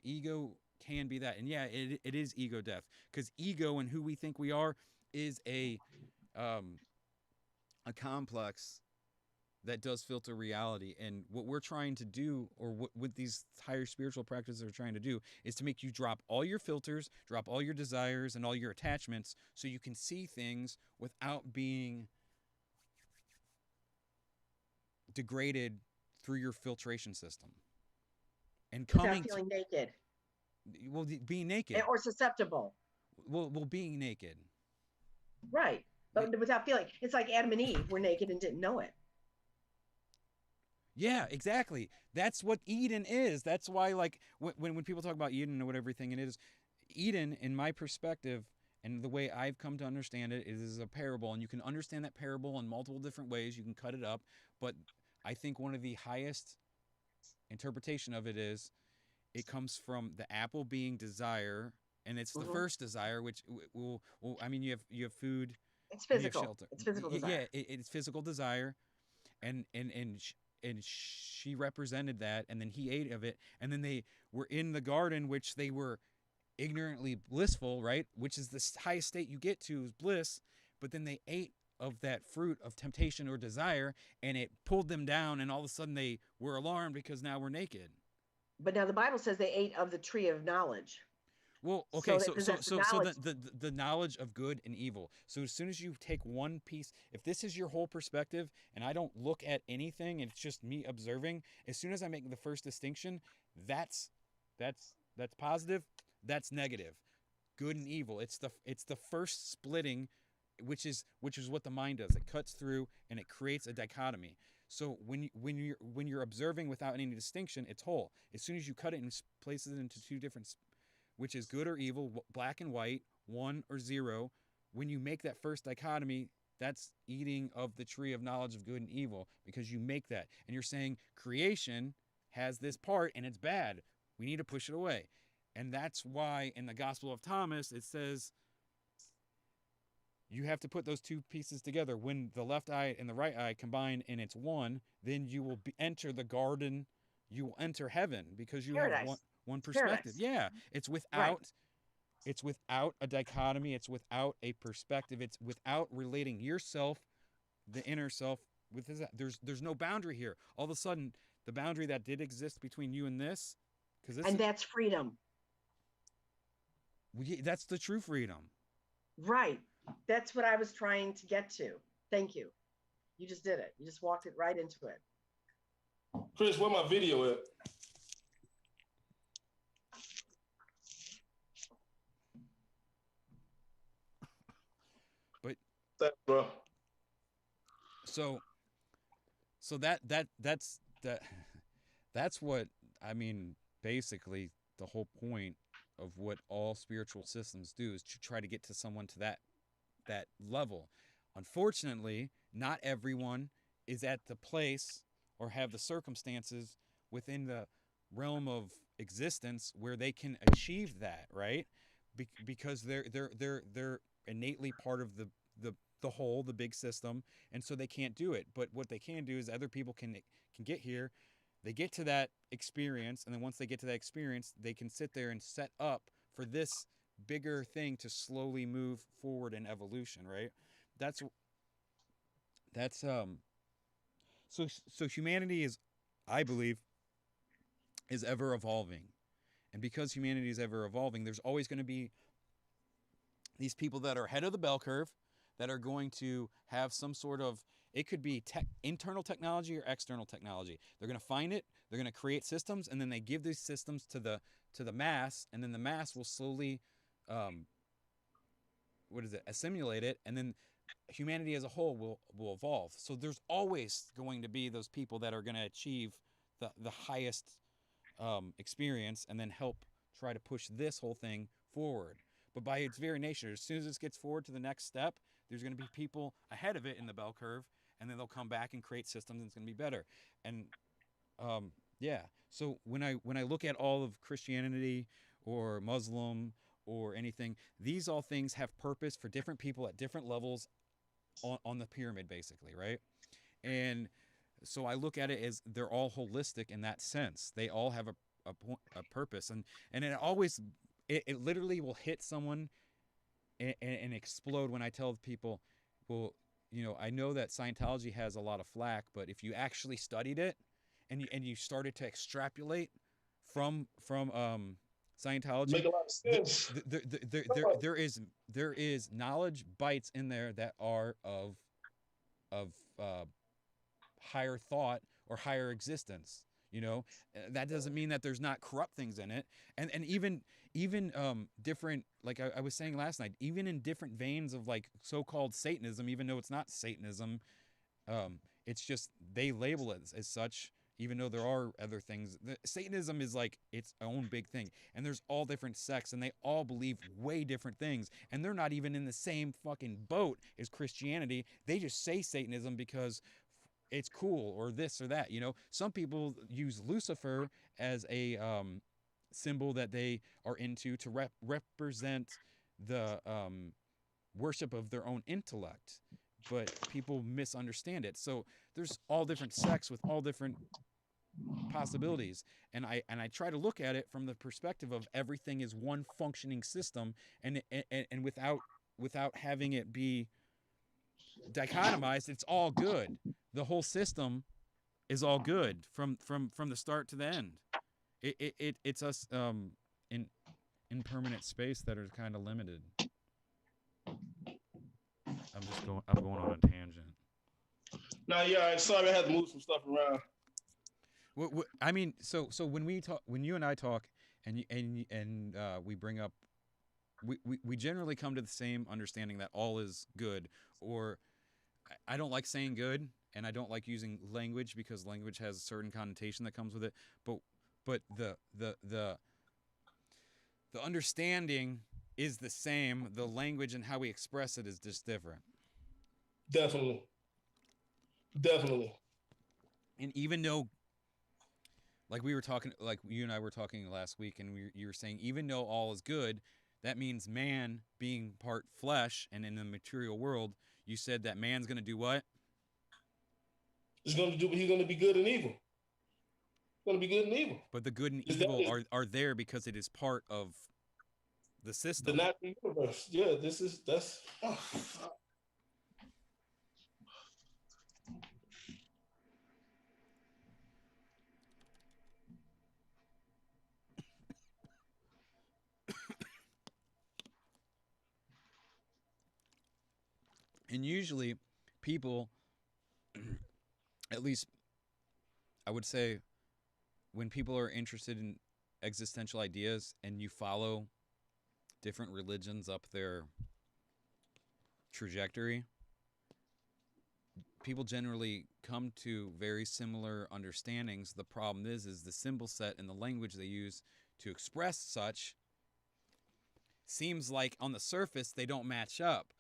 Ego can be that. And yeah, it is ego death, because ego and who we think we are is um a complex that does filter reality. And what we're trying to do, or what these higher spiritual practices are trying to do, is to make you drop all your filters, drop all your desires and all your attachments, so you can see things without being degraded through your filtration system and Without coming to, feeling naked well, being naked. or susceptible. Well, being naked. Right. But without feeling, it's like Adam and Eve were naked and didn't know it. Yeah, exactly. That's what Eden is. That's why, like, when people talk about Eden and what everything it is, Eden, in my perspective, and the way I've come to understand it, is a parable, and you can understand that parable in multiple different ways. You can cut it up, but I think one of the highest interpretation of it is it comes from the apple being desire, and it's the Hmm. first desire, which will I mean, you have food It's and you have physical. shelter. It's physical Yeah, desire. it's physical desire, and she represented that, and then he ate of it, and then they were in the garden, which they were ignorantly blissful, right? Which is the highest state you get to, is bliss. But then they ate of that fruit of temptation or desire, and it pulled them down, and all of a sudden they were alarmed because now we're naked. But now the Bible says they ate of the tree of knowledge. Well, okay, So they so so possessed the so so knowledge. the knowledge of good and evil. So as soon as you take one piece, if this is your whole perspective, and I don't look at anything, and it's just me observing, as soon as I make the first distinction, that's that's positive, that's negative, good and evil. It's the first splitting, which is what the mind does. It cuts through and it creates a dichotomy. So when you're observing without any distinction, it's whole. As soon as you cut it and place it into two different, which is good or evil, black and white, 1 or 0. When you make that first dichotomy, that's eating of the tree of knowledge of good and evil, because you make that. And you're saying creation has this part and it's bad. We need to push it away. And that's why in the Gospel of Thomas, it says you have to put those two pieces together. When the left eye and the right eye combine and it's one, then you will enter the garden. You will enter heaven, because you have one Paradise. one It's perspective. paradise. Yeah, Right. it's without a dichotomy. It's without a perspective. It's without relating yourself, the inner self, with this. There's no boundary here. All of a sudden, the boundary that did exist between you and this, because this And is, that's freedom. that's the true freedom. Right. That's what I was trying to get to. Thank you. You just did it. You just walked it right into it. Chris, where my video at? But Thanks, bro. so that's what I mean. Basically, the whole point of what all spiritual systems do is to try to get to someone to that level. Unfortunately, not everyone is at the place or have the circumstances within the realm of existence where they can achieve that, right? Because they're innately part of the whole, the big system, and so they can't do it. But what they can do is other people can get here. They get to that experience, and then once they get to that experience, they can sit there and set up for this bigger thing to slowly move forward in evolution, right? That's that's so humanity is, I believe, is ever evolving. And because humanity is ever evolving, there's always going to be these people that are ahead of the bell curve, that are going to have some sort of, it could be internal technology or external technology. They're going to find it, they're going to create systems, and then they give these systems to the mass, and then the mass will slowly assimilate it, and then humanity as a whole will evolve. So there's always going to be those people that are going to achieve the highest experience, and then help try to push this whole thing forward. But by its very nature, as soon as it gets forward to the next step, there's going to be people ahead of it in the bell curve, and then they'll come back and create systems, and it's going to be better. And yeah, so when I look at all of Christianity or Muslim or anything, these all things have purpose for different people at different levels on the pyramid, basically, right? And so I look at it as they're all holistic in that sense. They all have a purpose, and it always it literally will hit someone and explode when I tell people, well, I know that Scientology has a lot of flack, but if you actually studied it and you started to extrapolate from Scientology, Make a lot of sense. there is knowledge bites in there that are of higher thought or higher existence. That doesn't mean that there's not corrupt things in it, and even different, like I was saying last night, even in different veins of like so-called Satanism, even though it's not Satanism, it's just they label it as such, even though there are other things. Satanism is like its own big thing, and there's all different sects, and they all believe way different things, and they're not even in the same fucking boat as Christianity. They just say Satanism because it's cool or this or that. Some people use Lucifer as a symbol that they are into to represent the worship of their own intellect, but people misunderstand it. So there's all different sects with all different possibilities, and I try to look at it from the perspective of everything is one functioning system, and without having it be dichotomized. It's all good. The whole system is all good from the start to the end. It's us in permanent space that are kind of limited. I'm going on a tangent. Nah, yeah, sorry, I had to move some stuff around. I mean, so when we talk, when you and I talk, and we bring up, we generally come to the same understanding that all is good. Or I don't like saying good, and I don't like using language because language has a certain connotation that comes with it. But the understanding is the same. The language and how we express it is just different. Definitely. And even though, like we were talking, like you and I were talking last week, and you were saying, even though all is good, that means man being part flesh and in the material world, you said that man's going to do what? He's going to be good and evil. Going to be good and evil. But the good and evil are there because it is part of the system. The natural universe. Yeah, that's. Oh, and usually people, at least I would say, when people are interested in existential ideas and you follow different religions up their trajectory, people generally come to very similar understandings. The problem is the symbol set and the language they use to express such seems like on the surface they don't match up.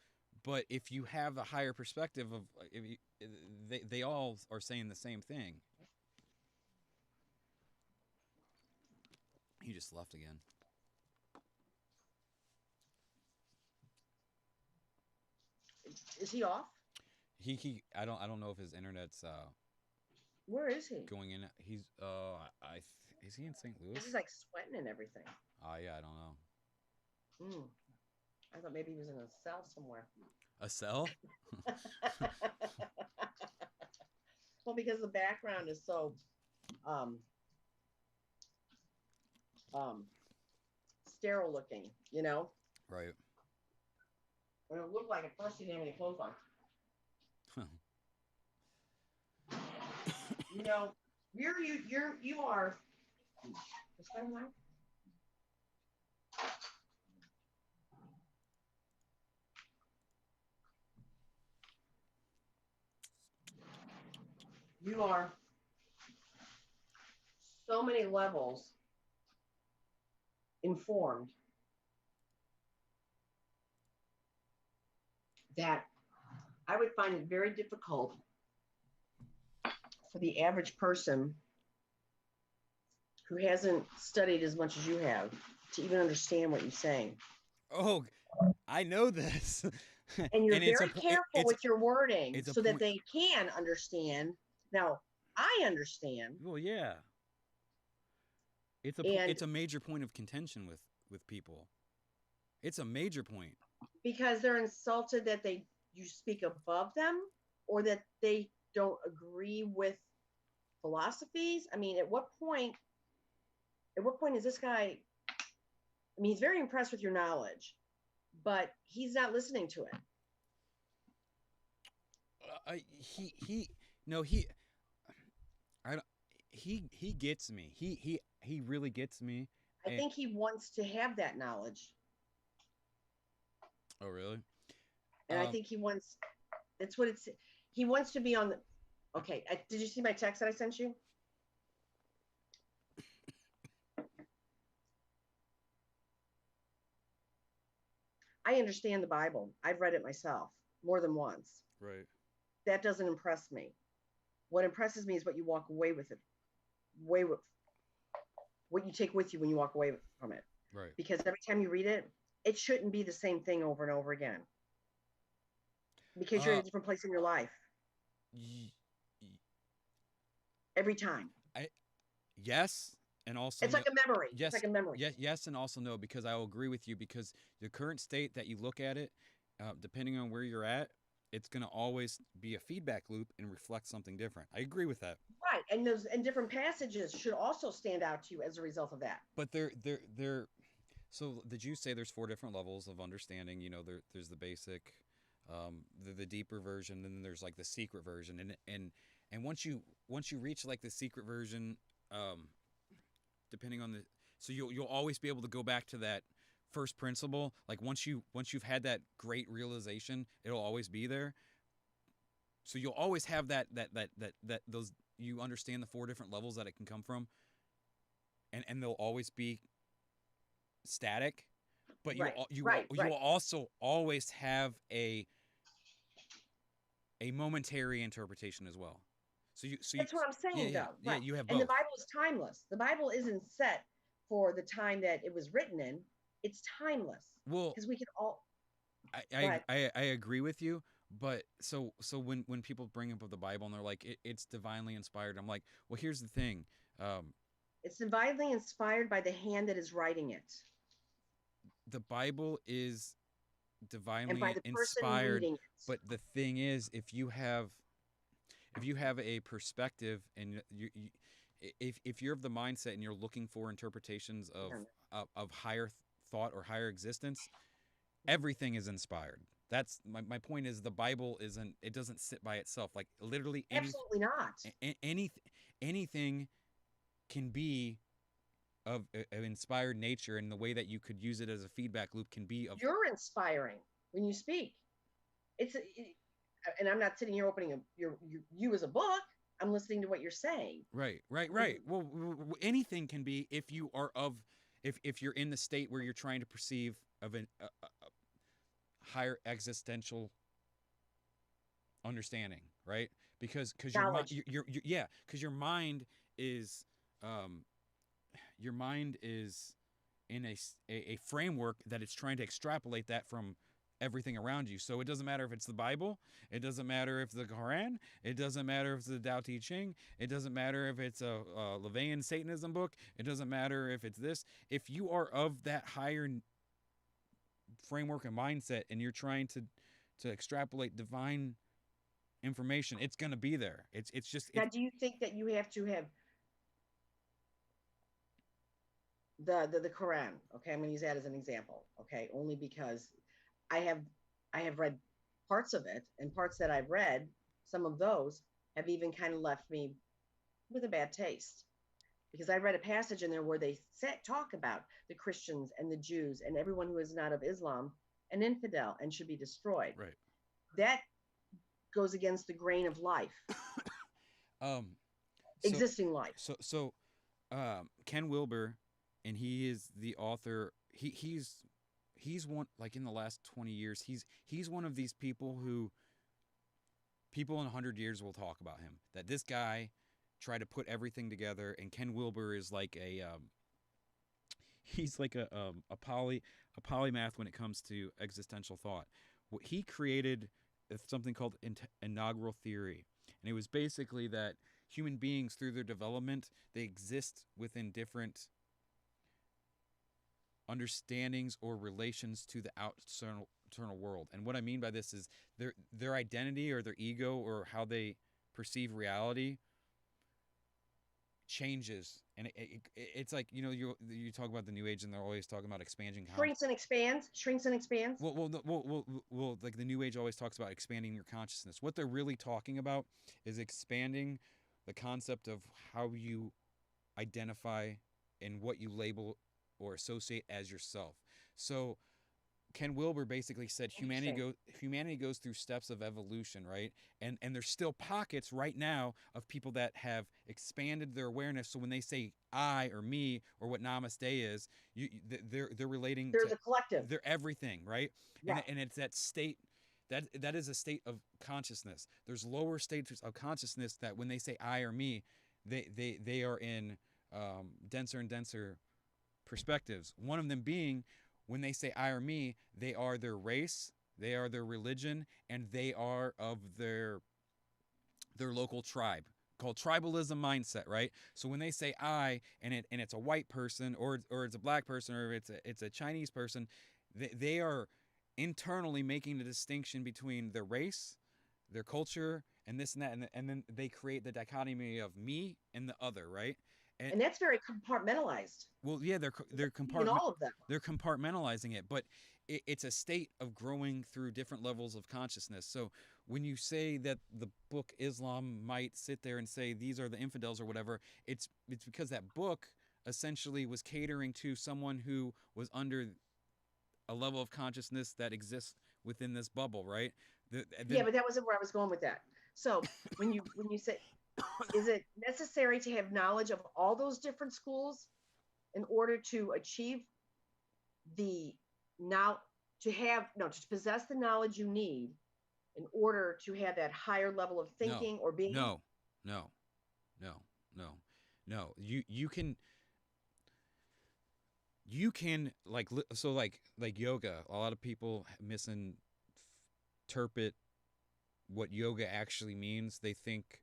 But if you have a higher perspective of, they all are saying the same thing. He just left again. Is he off? I don't know if his internet's Where is he? going in. He's is he in St. Louis? He's like sweating and everything. Yeah, I don't know. I thought maybe he was in a cell somewhere. A cell? Well, because the background is so sterile looking, Right. And it looked like at first he didn't have any clothes on. You are. You are so many levels informed that I would find it very difficult for the average person who hasn't studied as much as you have to even understand what you're saying. Oh, I know this. And you're And very careful with your wording it's a so that point. they can understand. Now, I understand, Well, yeah. and It's a major point of contention with people. It's a major point. because they're insulted that they you speak above them or that they don't agree with philosophies. I mean, at what point is this guy, I mean, he's very impressed with your knowledge, but he's not listening to it. He no he I don't, he gets me. He really gets me. I And think he wants to have that knowledge. oh really? And I Um think it's what it's, he wants to be on the, okay. Did you see my text that I sent you? I understand the Bible. I've read it myself more than once. right. That doesn't impress me. What impresses me is what you walk away with it, way with what you take with you when you walk away from it. Right. Because every time you read it, it shouldn't be the same thing over and over again. Because you're in Uh a different place in your life y- y- every time. I yes, and also It's no. like a memory. It's Yes, like a memory. yes, and also no, because I will agree with you, because the current state that you look at it, depending on where you're at, it's going to always be a feedback loop and reflect something different. I agree with that. Right. And different passages should also stand out to you as a result of that. But they're so the Jews say there's four different levels of understanding. You know, there's the basic, the deeper version, and then there's like the secret version, and once you reach like the secret version, um, depending on the, so you'll always be able to go back to that first principle. Like once you've had that great realization, it'll always be there. So you'll always have that those, you understand the four different levels that it can come from, and they'll always be static, but Right. Right. you Right. will also always have a momentary interpretation as well. So you That's what I'm yeah, saying, yeah, though. yeah, Right. you have And the both. Bible is timeless. The Bible isn't set for the time that it was written in. It's timeless Well, because we can all. I, Go I ahead. I I agree with you, but so when people bring up the Bible and they're like it's divinely inspired, I'm like, well, here's the thing. Um, It's divinely inspired by the hand that is writing it the Bible is and by divinely the person inspired, reading it. but the thing is, if you have a perspective, and if you're of the mindset and you're looking for interpretations of higher thought or higher existence, everything is inspired. That's my point. Is the Bible isn't, it doesn't sit by itself. Like literally Absolutely not. any anything can be of an inspired nature, and the way that you could use it as a feedback loop can be of You're inspiring when you speak. And I'm not sitting here opening you as a book. I'm listening to what you're saying. right. Well, anything can be, if you are of, if you're in the state where you're trying to perceive of a higher existential understanding, right? Because your mind, Knowledge. yeah, because is um your mind is in a framework that it's trying to extrapolate that from everything around you. So it doesn't matter if it's the Bible, it doesn't matter if it's the Quran, it doesn't matter if it's the Tao Te Ching, it doesn't matter if it's a Levian Satanism book, it doesn't matter if it's this. If you are of that higher framework and mindset, and you're trying to extrapolate divine information, it's going to be there. It's just Now, it's do you think that you have to have the Quran? Okay, I'm going to use that as an example. Okay, only because I have I have read parts of it, and parts that I've read, some of those have even kind of left me with a bad taste because I read a passage in there where they talk about the Christians and the Jews and everyone who is not of Islam an infidel and should be destroyed. right. That goes against the grain of life, Um so existing life. Ken Wilber, and he is the author. he's one, like in the last 20 years, he's one of these people who people in 100 years will talk about him, that this guy tried to put everything together. And Ken Wilber is like a he's like a polymath when it comes to existential thought. What he created something called inaugural theory, and it was basically that human beings, through their development, they exist within different understandings or relations to the external world. And what I mean by this is their identity or their ego or how they perceive reality changes. And it's like, you talk about the new age and they're always talking about expanding Shrinks and expands. Well, like the new age always talks about expanding your consciousness. What they're really talking about is expanding the concept of how you identify and what you label or associate as yourself. So Ken Wilber basically said humanity goes through steps of evolution, right? And there's still pockets right now of people that have expanded their awareness. So when they say I or me or what Namaste is, they're relating There's to a collective. they're everything, right? Yeah. And it's that state that is a state of consciousness. There's lower states of consciousness that when they say I or me, they are in denser and denser perspectives. One of them being when they say I or me, they are their race, they are their religion, and they are of their local tribe, called tribalism mindset, right? So when they say I and it's a white person or it's a black person or it's a Chinese person, they are internally making the distinction between their race, their culture, and this and that, and then they create the dichotomy of me and the other, right? And that's very compartmentalized. Well, yeah, they're all of them. They're compartmentalizing it, but it's a state of growing through different levels of consciousness. So when you say that the book Islam might sit there and say these are the infidels or whatever, it's because that book essentially was catering to someone who was under a level of consciousness that exists within this bubble, right? Yeah, but that wasn't where I was going with that. So when you say, is it necessary to have knowledge of all those different schools in order to achieve to possess the knowledge you need in order to have that higher level of thinking or being? No. You can like yoga. A lot of people misinterpret what yoga actually means. They think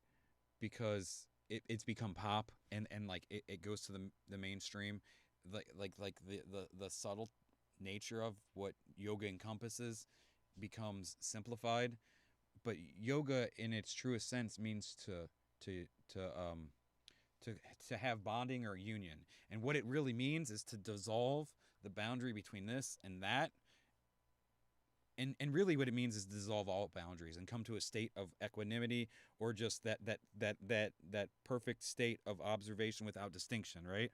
because it's become pop and like it goes to the mainstream, like the subtle nature of what yoga encompasses becomes simplified. But yoga in its truest sense means to have bonding or union. And what it really means is to dissolve the boundary between this and that. And really what it means is to dissolve all boundaries and come to a state of equanimity, or just that perfect state of observation without distinction, right?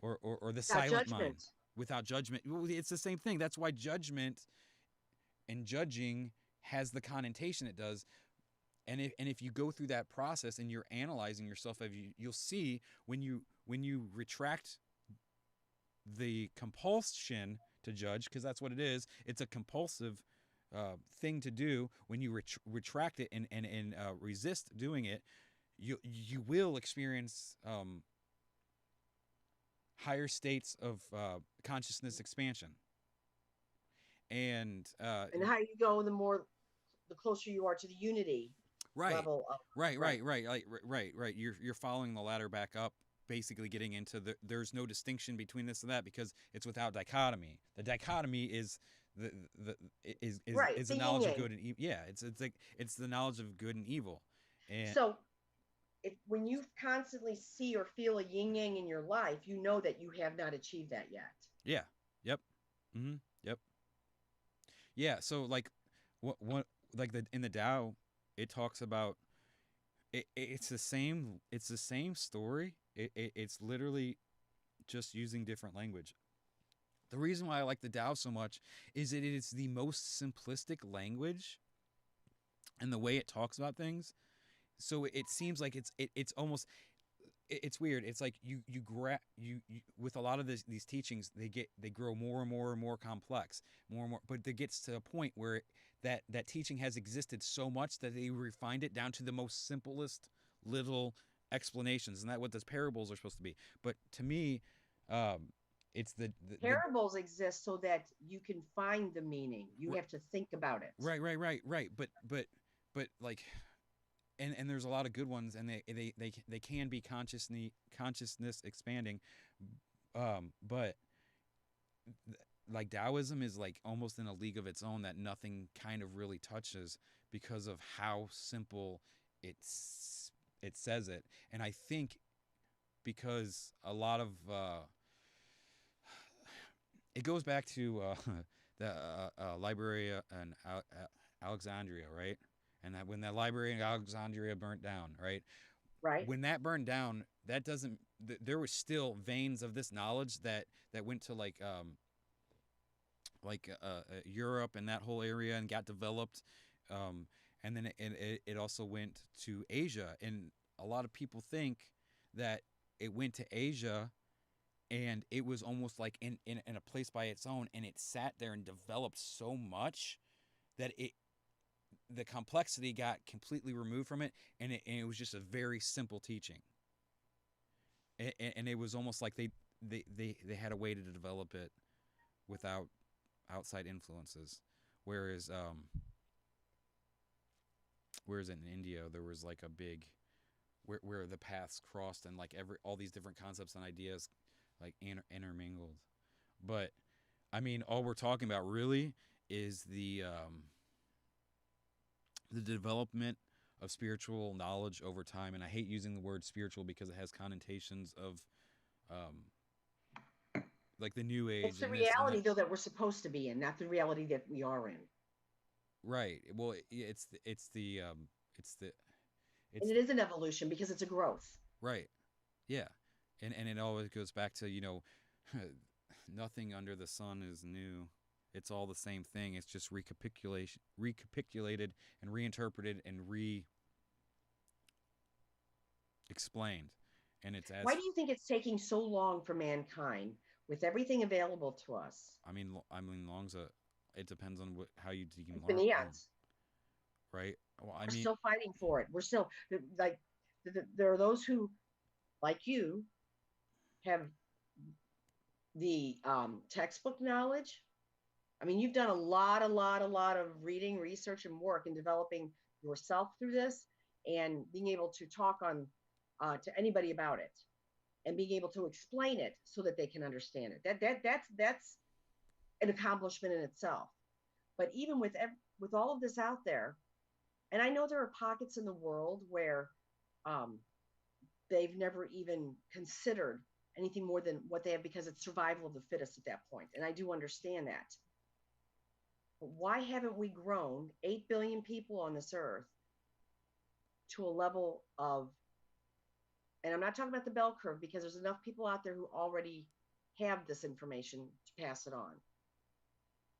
Or the silent mind without judgment. It's the same thing. That's why judgment and judging has the connotation it does. And if you go through that process and you're analyzing yourself, you'll see when you retract the compulsion to judge, because that's what it is. It's a compulsive thing to do. When you retract it and resist doing it, you will experience higher states of consciousness expansion. And how you go, the closer you are to the unity level of, right. You're following the ladder back up, basically getting into there's no distinction between this and that because it's without dichotomy. The dichotomy is the knowledge of good and evil. Yeah, it's the knowledge of good and evil. And so when you constantly see or feel a yin yang in your life, you know that you have not achieved that yet. Yeah. Yep. Yep. Yeah. So like what like in the Tao, it talks about it's the same story. It's literally just using different language. The reason why I like the Tao so much is that it is the most simplistic language and the way it talks about things. So it seems like it's almost it's weird. It's like you with a lot of these teachings, they grow more and more and more complex, more and more. But it gets to a point where that teaching has existed so much that they refined it down to the most simplest little explanations, and that what those parables are supposed to be. But to me, um, it's the Parables exist so that you can find the meaning. You have to think about it. right. But like, and there's a lot of good ones, and they can be consciousness expanding, but like Taoism is like almost in a league of its own that nothing kind of really touches because of how simple it says it, and I think because a lot of it goes back to the library in Alexandria, right? And that when that library in Alexandria burnt down, right? Right? When that burned down, that doesn't. There was still veins of this knowledge that went to Europe and that whole area and got developed, um, and then it also went to Asia. And a lot of people think that it went to Asia and it was almost like in a place by its own, and it sat there and developed so much that the complexity got completely removed from it, and it was just a very simple teaching, and it was almost like they had a way to develop it without outside influences, whereas in India there was like a big where the paths crossed, and like all these different concepts and ideas like intermingled. But I mean, all we're talking about really is the development of spiritual knowledge over time. And I hate using the word spiritual because it has connotations of um, like the new It's age the and this and reality, that. though, that we're supposed to be in, not the reality that we are in. Right. Well, it's the And it's it is an evolution because it's a growth. right. Yeah. And it always goes back to, nothing under the sun is new. It's all the same thing. It's just recapitulated and reinterpreted and re-explained. And it's Why as do you think it's taking so long for mankind with everything available to us? long's a. It depends on how you It's been demark them, eons. right? Well, I We're mean, still fighting for it. We're still like there are those who, like you, have the textbook knowledge. I mean, you've done a lot of reading, research, and work in developing yourself through this, and being able to talk on to anybody about it, and being able to explain it so that they can understand it. That's an accomplishment in itself. But even with all of this out there, and I know there are pockets in the world where um, they've never even considered anything more than what they have because it's survival of the fittest at that point. And I do understand that. But why haven't we grown 8 billion people on this earth to a level of, and I'm not talking about the bell curve because there's enough people out there who already have this information to pass it on.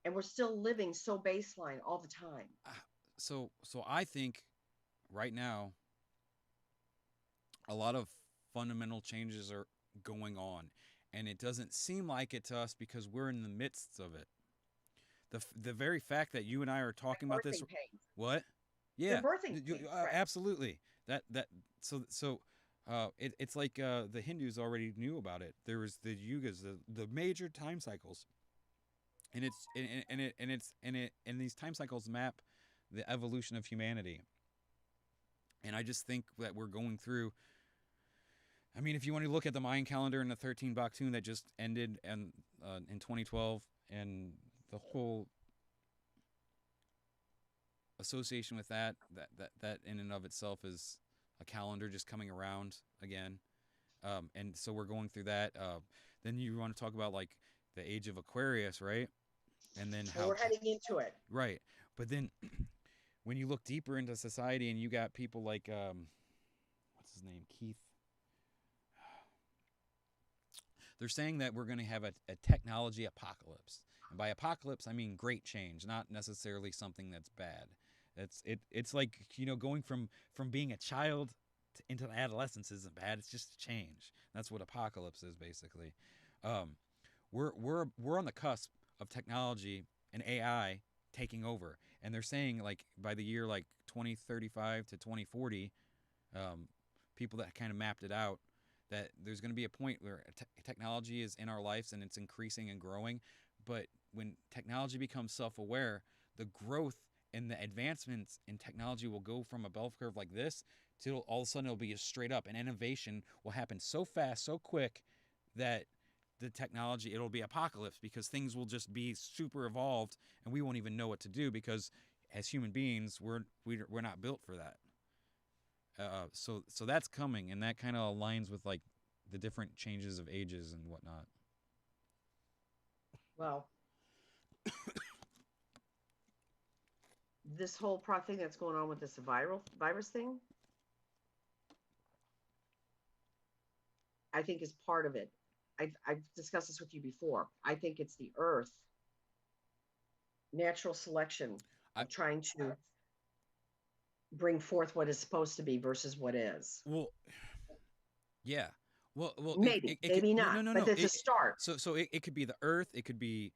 And we're still living so baseline all the time. so I think right now a lot of fundamental changes are going on, and it doesn't seem like it to us because we're in the midst of it. The very fact that you and I are talking about this, Birthing pains. what? They're Yeah, birthing pains, correct? absolutely. It's like the Hindus already knew about it. There was the yugas, the major time cycles, and these time cycles map the evolution of humanity. And I just think that we're going through. I mean, if you want to look at the Mayan calendar and the 13 Baktun that just ended in 2012, and the whole association with that in and of itself is a calendar just coming around again. And so we're going through that. Then you want to talk about like the age of Aquarius, right? And then And how we're heading into it. right. But then when you look deeper into society and you got people like what's his name, Keith. They're saying that we're going to have a technology apocalypse. And by apocalypse, I mean great change, not necessarily something that's bad. It's like, going from being a child into adolescence isn't bad. It's just a change. That's what apocalypse is basically. Um, we're on the cusp of technology and AI taking over, and they're saying like by the year like 2035 to 2040, um, people that kind of mapped it out, that there's going to be a point where technology is in our lives and it's increasing and growing, but when technology becomes self-aware, the growth and the advancements in technology will go from a bell curve like this to all of a sudden it'll be straight up, and innovation will happen so fast, so quick that the technology, it'll be apocalypse because things will just be super evolved and we won't even know what to do because as human beings we're not built for that. So that's coming, and that kind of aligns with like the different changes of ages and whatnot. Well, this whole thing that's going on with this virus thing, I think is part of it. I've discussed this with you before. I think it's the Earth natural selection I of trying to bring forth what is supposed to be versus what is. well, yeah. Well, Maybe, it could, maybe no, not, no, no, but no. it's a start. So it could be the Earth. It could be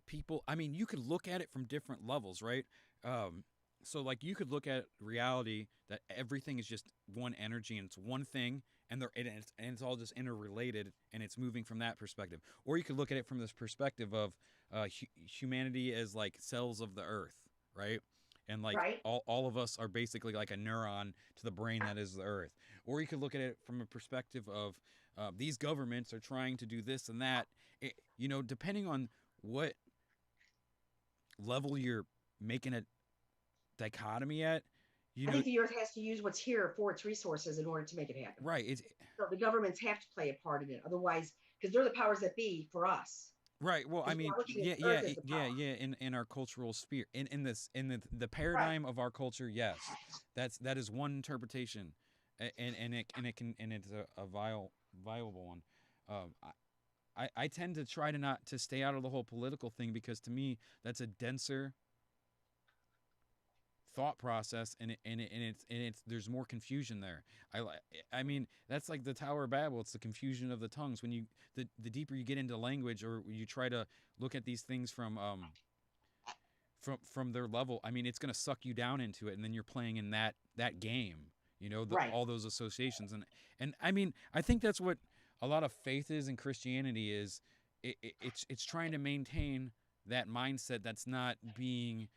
people. I mean, you could look at it from different levels, right? Um, so like you could look at reality that everything is just one energy and it's one thing, and it's all just interrelated and it's moving from that perspective. Or you could look at it from this perspective of humanity as like cells of the Earth, right? And like Right. all of us are basically like a neuron to the brain that is the Earth. Or you could look at it from a perspective of these governments are trying to do this and that. Depending on what level you're making a dichotomy at, you I know, think the Earth has to use what's here for its resources in order to make it happen. right? It's So the governments have to play a part in it. Otherwise, because they're the powers that be for us. right. Well, I Because we're mean, not looking at yeah, the yeah, Earth as the yeah, power. yeah. In our cultural sphere, in the Right. paradigm of our culture, yes, that is one interpretation, and it's a viable one. I tend to try to not to stay out of the whole political thing because to me that's a denser thought process, and it's there's more confusion there. I mean that's like the Tower of Babel. It's the confusion of the tongues. When the deeper you get into language, or you try to look at these things from their level, I mean it's going to suck you down into it, and then you're playing in that game. Right. All those associations, and I mean I think that's what a lot of faith is in Christianity is. It's trying to maintain that mindset that's not being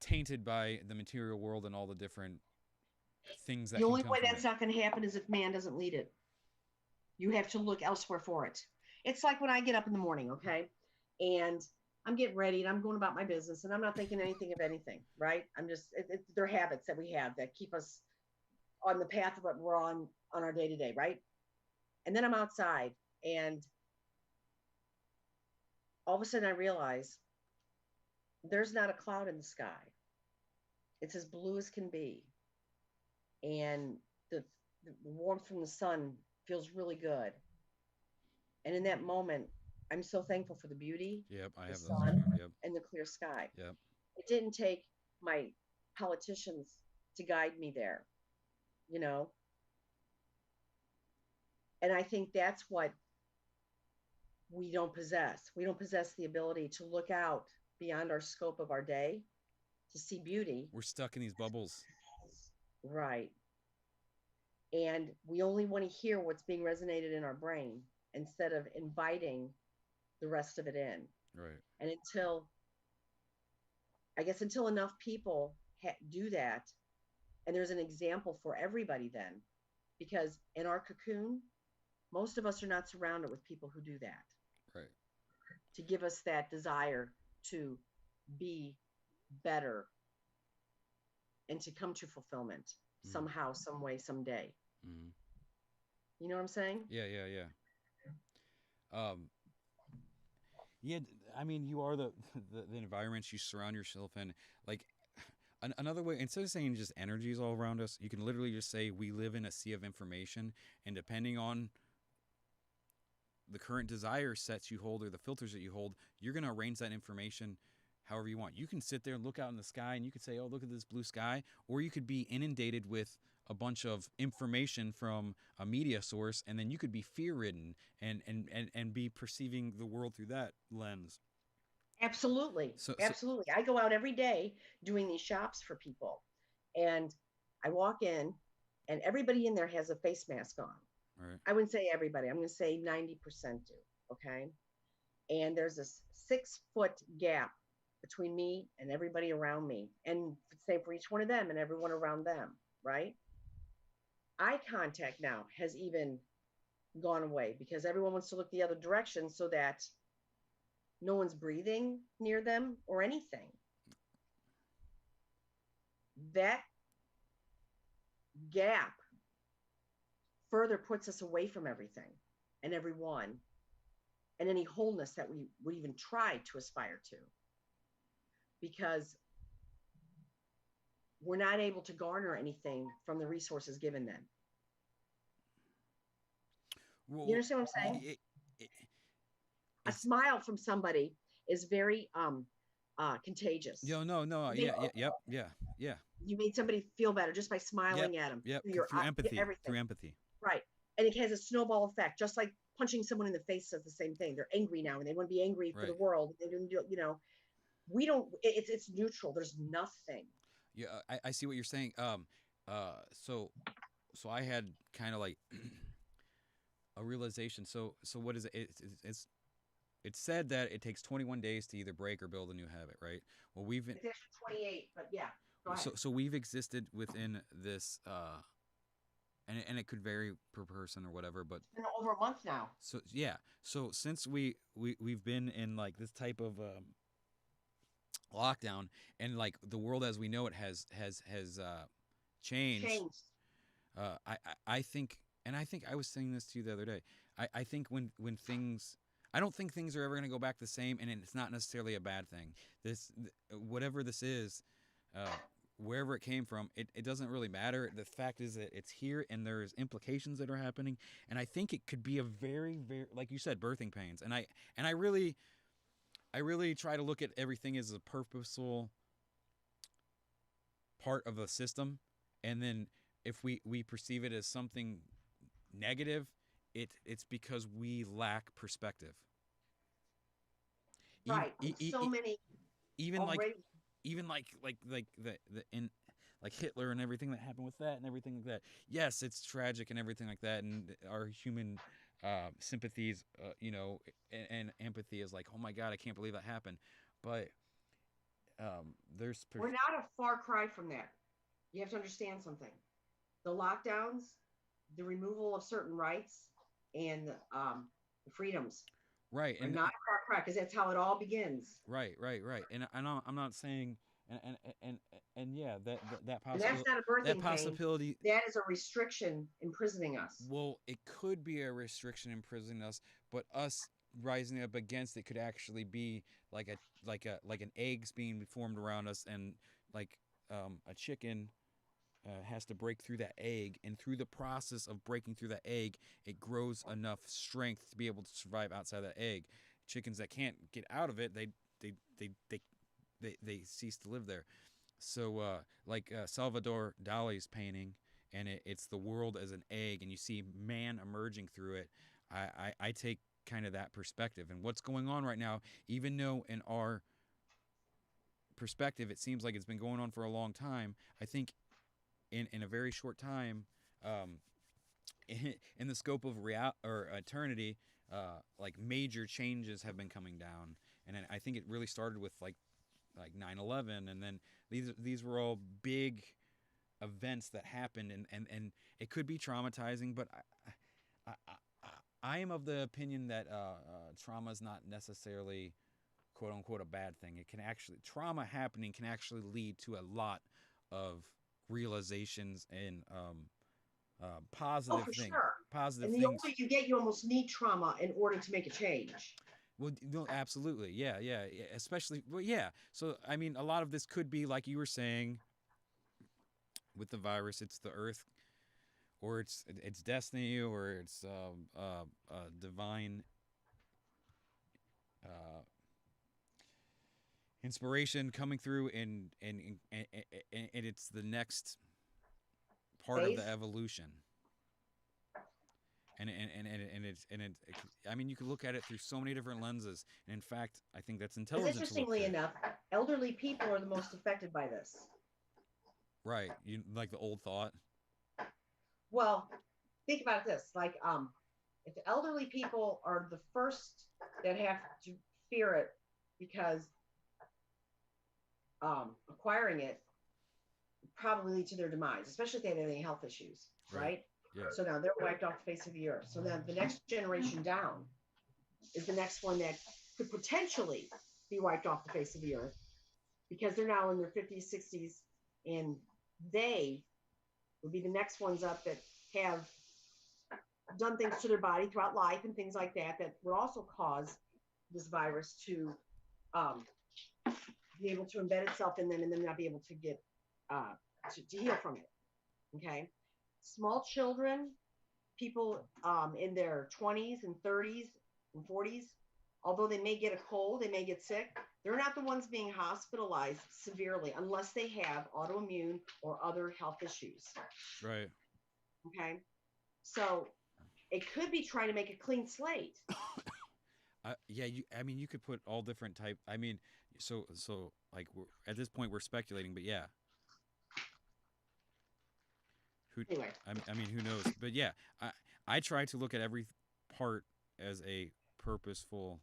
tainted by the material world and all the different things The that can only come way from that's it. not going to happen is if man doesn't lead it. You have to look elsewhere for it. It's like when I get up in the morning, okay? And I'm getting ready and I'm going about my business and I'm not thinking anything of anything, right? I'm just, they're habits that we have that keep us on the path of what we're on our day to day, right? And then I'm outside and all of a sudden I realize there's not a cloud in the sky. It's as blue as can be. And the, the warmth from the sun feels really good. And in that moment, I'm so thankful for the beauty, Yep, I the have those sun, too. Yep, and the clear sky. yep. It didn't take my politicians to guide me there, you know? And I think that's what we don't possess. We don't possess the ability to look out beyond our scope of our day to see beauty. We're stuck in these bubbles. Right. And we only want to hear what's being resonated in our brain instead of inviting the rest of it in. Right. And until enough people do that, and there's an example for everybody then, because in our cocoon, most of us are not surrounded with people who do that Right. to give us that desire to be better and to come to fulfillment Mm. somehow, some way, someday. Mm. You know what I'm saying? Yeah, yeah, yeah. Yeah. I mean, you are the environments you surround yourself in. Like another way, instead of saying just energies all around us, you can literally just say we live in a sea of information, and depending on the current desire sets you hold or the filters that you hold, you're going to arrange that information however you want. You can sit there and look out in the sky and you could say, "Oh, look at this blue sky," or you could be inundated with a bunch of information from a media source, and then you could be fear-ridden and be perceiving the world through that lens. Absolutely. So Absolutely. I go out every day doing these shops for people, and I walk in, and everybody in there has a face mask on. right, I wouldn't say everybody, I'm going to say 90% do. Okay. And there's this 6 foot gap between me and everybody around me, and same for each one of them and everyone around them. Right. Eye contact now has even gone away because everyone wants to look the other direction so that no one's breathing near them or anything. That gap further puts us away from everything and everyone and any wholeness that we would even try to aspire to, because we're not able to garner anything from the resources given then. You well, understand what I'm saying? it, A it's smile from somebody is very contagious. no, You make, yeah, yeah, yep, yeah, yeah, you made somebody feel better just by yep, smiling at them yep, through your through empathy, everything. through empathy. Right. And it has a snowball effect, just like punching someone in the face does the same thing. They're angry now and they want to be angry for the Right. world. They don't do, we don't, it's neutral. There's nothing. Yeah, I see what you're saying. So I had kind of like a realization. So what is it? It's said that it takes 21 days to either break or build a new habit, right? Well, It's actually 28, but yeah, go ahead. so we've existed within this, and it could vary per person or whatever, but It's been over a month now. so yeah, so since we've been in like this type of lockdown, and like the world as we know it has changed. Changed. I think, and I think I was saying this to you the other day. I think when things, I don't think things are ever going to go back the same, and it's not necessarily a bad thing. This, whatever this is, uh, wherever it came from, it doesn't really matter. The fact is that it's here, and there's implications that are happening, and I think it could be a very, very, like you said, birthing pains. And I really try to look at everything as a purposeful part of a system, and then if we perceive it as something negative, it's because we lack perspective. Even Right. And so many even like already. even like the in like Hitler and everything that happened with that and everything like that. Yes, it's tragic and everything like that, and our human sympathies, and empathy is like, oh my god, I can't believe that happened. But there's We're not a far cry from that. You have to understand something. The lockdowns, the removal of certain rights, and the freedoms right, are and not a far cry because that's how it all begins. right, and I'm not saying, and and yeah, that And that's possibility, not a that birthing pain. possibility. That is a restriction imprisoning us. Well, it could be a restriction imprisoning us, but us rising up against it could actually be like like an eggs being formed around us, and like a chicken has to break through that egg, and through the process of breaking through that egg, it grows enough strength to be able to survive outside that egg. Chickens that can't get out of it, they they they they cease to live there. So like Salvador Dali's painting, and it's the world as an egg, and you see man emerging through it. I take kind of that perspective, and what's going on right now, even though in our perspective it seems like it's been going on for a long time, I think in a very short time, um, in the scope of real or eternity, like major changes have been coming down, and I think it really started with like 9/11, and then these were all big events that happened, and it could be traumatizing, but I, I am of the opinion that trauma is not necessarily quote unquote a bad thing. It can actually, trauma happening can actually lead to a lot of realizations and Oh, positive for thing, sure. positive And the things. older you get, you almost need trauma in order to make a change. Well, no, absolutely, yeah, especially, well, yeah. So, I mean, a lot of this could be like you were saying with the virus. It's the Earth, or it's destiny, or it's divine, uh, inspiration coming through, and it's the next part of the Phase. evolution. And I mean, you can look at it through so many different lenses. And in fact, I think that's Because intelligent to look interestingly through. enough, elderly people are the most affected by this. Right. You like the old thought. Well, think about this. Like, if the elderly people are the first that have to fear it because acquiring it probably lead to their demise, especially if they have any health issues, Right. right? Yeah. So now they're wiped off the face of the earth. So then the next generation down is the next one that could potentially be wiped off the face of the earth because they're now in their 50s, 60s, and they would be the next ones up that have done things to their body throughout life and things like that that would also cause this virus to um, be able to embed itself in them and then not be able to get uh, to heal from it. Okay, small children, people in their 20s and 30s and 40s, although they may get a cold, they may get sick, they're not the ones being hospitalized severely unless they have autoimmune or other health issues. Right. Okay, so it could be trying to make a clean slate. Yeah. I mean, you could put all different type. I mean, so like at this point we're speculating, but yeah. Who? Anyway, I mean, who knows? But yeah, I try to look at every part as a purposeful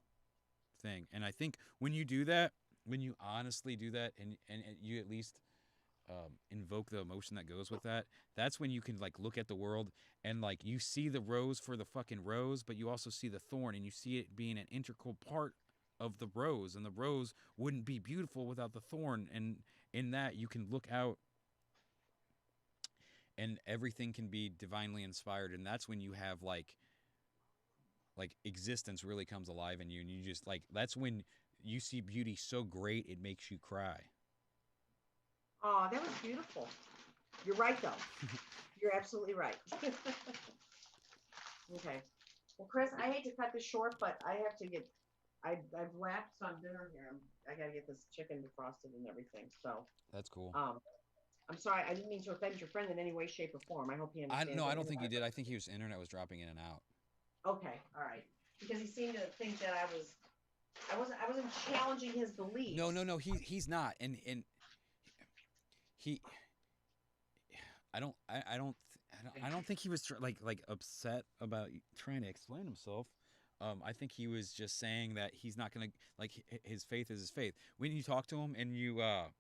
thing, and I think when you do that, when you honestly do that, and you at least invoke the emotion that goes with that, that's when you can like look at the world and like you see the rose for the fucking rose, but you also see the thorn, and you see it being an integral part of the rose, and the rose wouldn't be beautiful without the thorn, and in that you can look out and everything can be divinely inspired, and that's when you have like existence really comes alive in you, and you just like that's when you see beauty so great it makes you cry. oh, that was beautiful. You're right, though. You're absolutely right. Okay. Well, Chris, I hate to cut this short, but I have to get. I've lapsed on dinner here. I got to get this chicken defrosted and everything. So, That's cool. um, I'm sorry. I didn't mean to offend your friend in any way, shape, or form. I hope he I understands no, I that. don't think you did. I think his internet was dropping in and out. Okay. All right. Because he seemed to think that I wasn't challenging his beliefs. No. He's not, and he. I don't think he was like upset about trying to explain himself. I think he was just saying that he's not gonna like his faith is his faith. When you talk to him and you break.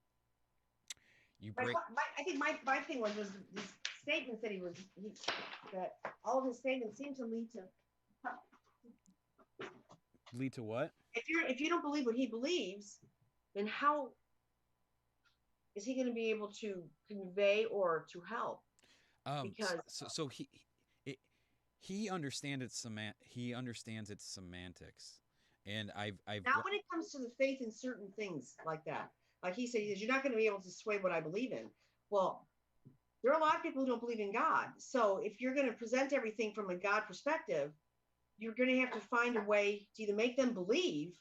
I think my thing was these statements that that all of his statements seem to lead to. Lead to what? If you don't believe what he believes, then how is he going to be able to convey or to help? Because So it, he understands its semantics, and I've not when it comes to the faith in certain things like that. Like he said, you're not going to be able to sway what I believe in. Well, there are a lot of people who don't believe in God. So if you're going to present everything from a God perspective, you're going to have to find a way to either make them believe,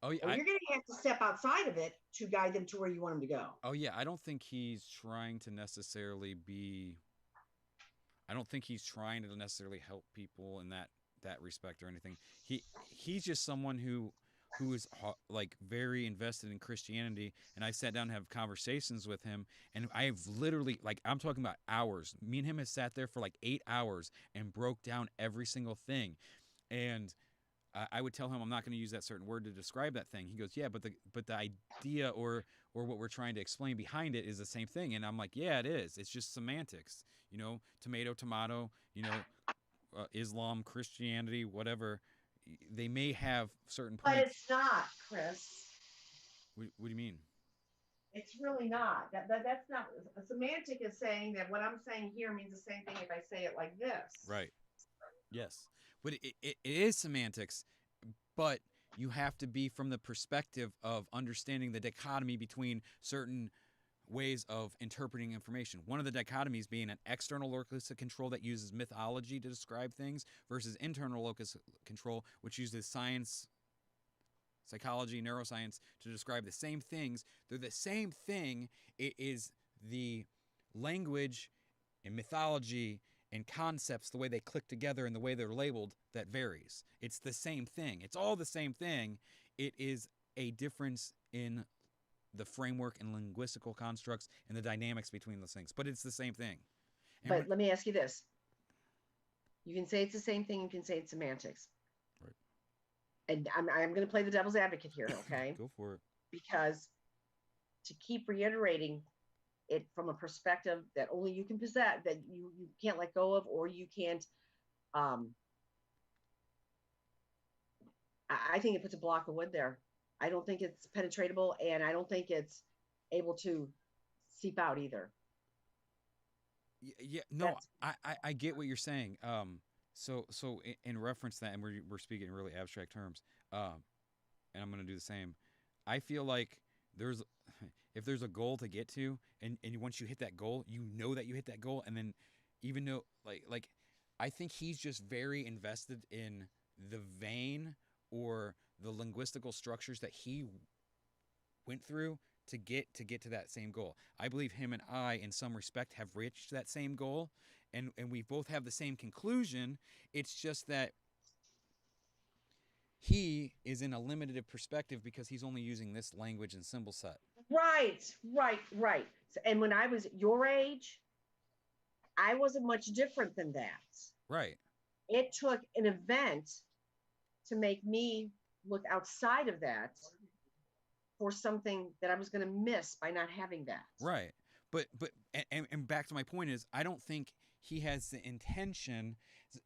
oh yeah or you're going to have to step outside of it to guide them to where you want them to go. oh yeah I don't think he's trying to necessarily be. I don't think he's trying to necessarily help people in that respect or anything. He's just someone who is like very invested in Christianity, and I sat down and have conversations with him, and I've literally like I'm talking about hours. Me and him has sat there for like 8 hours and broke down every single thing, and I would tell him I'm not going to use that certain word to describe that thing. He goes, yeah, but the idea or what we're trying to explain behind it is the same thing, and I'm like, yeah, it is. It's just semantics, tomato, tomato, Islam, Christianity, whatever. They may have certain But points. it's not, Chris. What do you mean? It's really not. That's not. A semantic is saying that what I'm saying here means the same thing if I say it like this. Right. Yes. But it is semantics, but you have to be from the perspective of understanding the dichotomy between certain ways of interpreting information. One of the dichotomies being an external locus of control that uses mythology to describe things versus internal locus control, which uses science psychology, neuroscience to describe the same things. They're the same thing. It is the language and mythology and concepts, the way they click together and the way they're labeled, that varies. It's the same thing. It's all the same thing. It is a difference in the framework and linguistical constructs and the dynamics between those things, but it's the same thing. And But let me ask you this. You can say it's the same thing. You can say it's semantics. Right. And I'm going to play the devil's advocate here, okay? Go for it. Because to keep reiterating it from a perspective that only you can possess, that you can't let go of, or you can't, I think it puts a block of wood there. I don't think it's penetratable, and I don't think it's able to seep out either. Yeah, no, I get what you're saying. So in reference to that, and we're speaking in really abstract terms, and I'm gonna do the same. I feel like there's if there's a goal to get to, and once you hit that goal, you know that you hit that goal, and then even though like I think he's just very invested in the vein or the linguistical structures that he went through to get to that same goal. I believe him and I, in some respect, have reached that same goal, and we both have the same conclusion. It's just that he is in a limited perspective because he's only using this language and symbol set. Right. And when I was your age, I wasn't much different than that. Right. It took an event to make me look outside of that for something that I was going to miss by not having that. Right. But and back to my point is, I don't think he has the intention.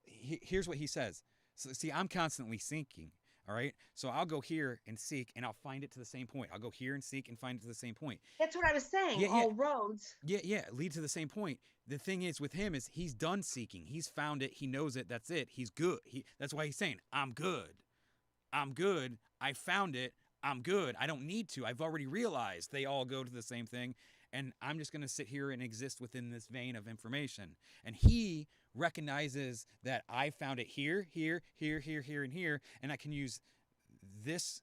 Here's what he says. So see, I'm constantly seeking. All right. So I'll go here and seek, and I'll find it to the same point. I'll go here and seek and find it to the same point. That's what I was saying. Yeah, all roads. Yeah, lead to the same point. The thing is with him is he's done seeking. He's found it. He knows it. That's it. He's good. That's why he's saying, I'm good. I'm good. I found it. I'm good. I don't need to. I've already realized they all go to the same thing. And I'm just going to sit here and exist within this vein of information. And he recognizes that I found it here, and here. And I can use this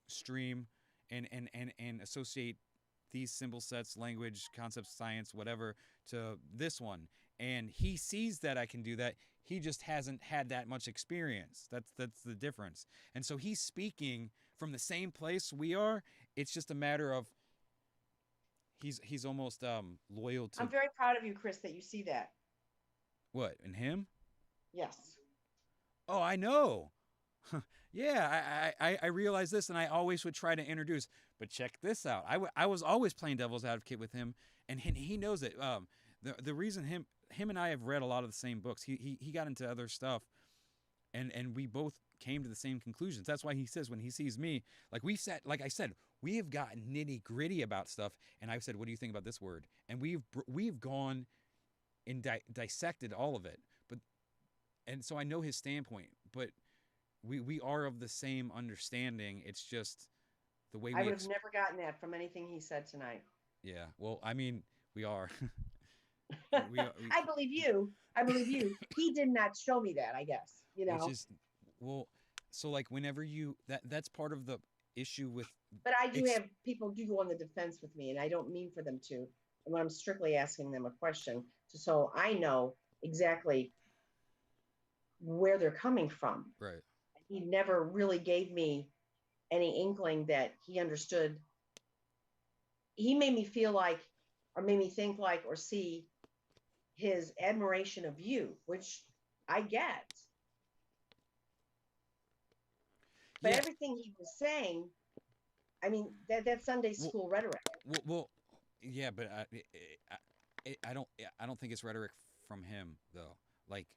stream and associate these symbol sets, language, concepts, science, whatever, to this one. And he sees that I can do that. He just hasn't had that much experience. That's the difference. And so he's speaking from the same place we are. It's just a matter of he's almost loyal to. I'm very proud of you, Chris, that you see that. What, in him? Yes. Oh, I know. Yeah, I realize this, and I always would try to introduce. But check this out. I was always playing devil's advocate with him, and he knows it. The reason him and I have read a lot of the same books. He got into other stuff, and we both came to the same conclusions. That's why he says when he sees me, like I said, we have gotten nitty gritty about stuff, and I've said, what do you think about this word? And we've gone and dissected all of it. And so I know his standpoint, but we are of the same understanding. It's just the way I would have never gotten that from anything he said tonight. Yeah, well, I mean, we are. I believe you. He did not show me that, I guess. Which is, well, so like whenever that's part of the issue with. But I do have people do go on the defense with me, and I don't mean for them to. And when I'm strictly asking them a question, so I know exactly where they're coming from. Right. He never really gave me any inkling that he understood. He made me feel like, or made me think like, or see his admiration of you, which I get. But everything he was saying, I mean, that's Sunday school rhetoric. Well, yeah, but I don't think it's rhetoric from him though. Like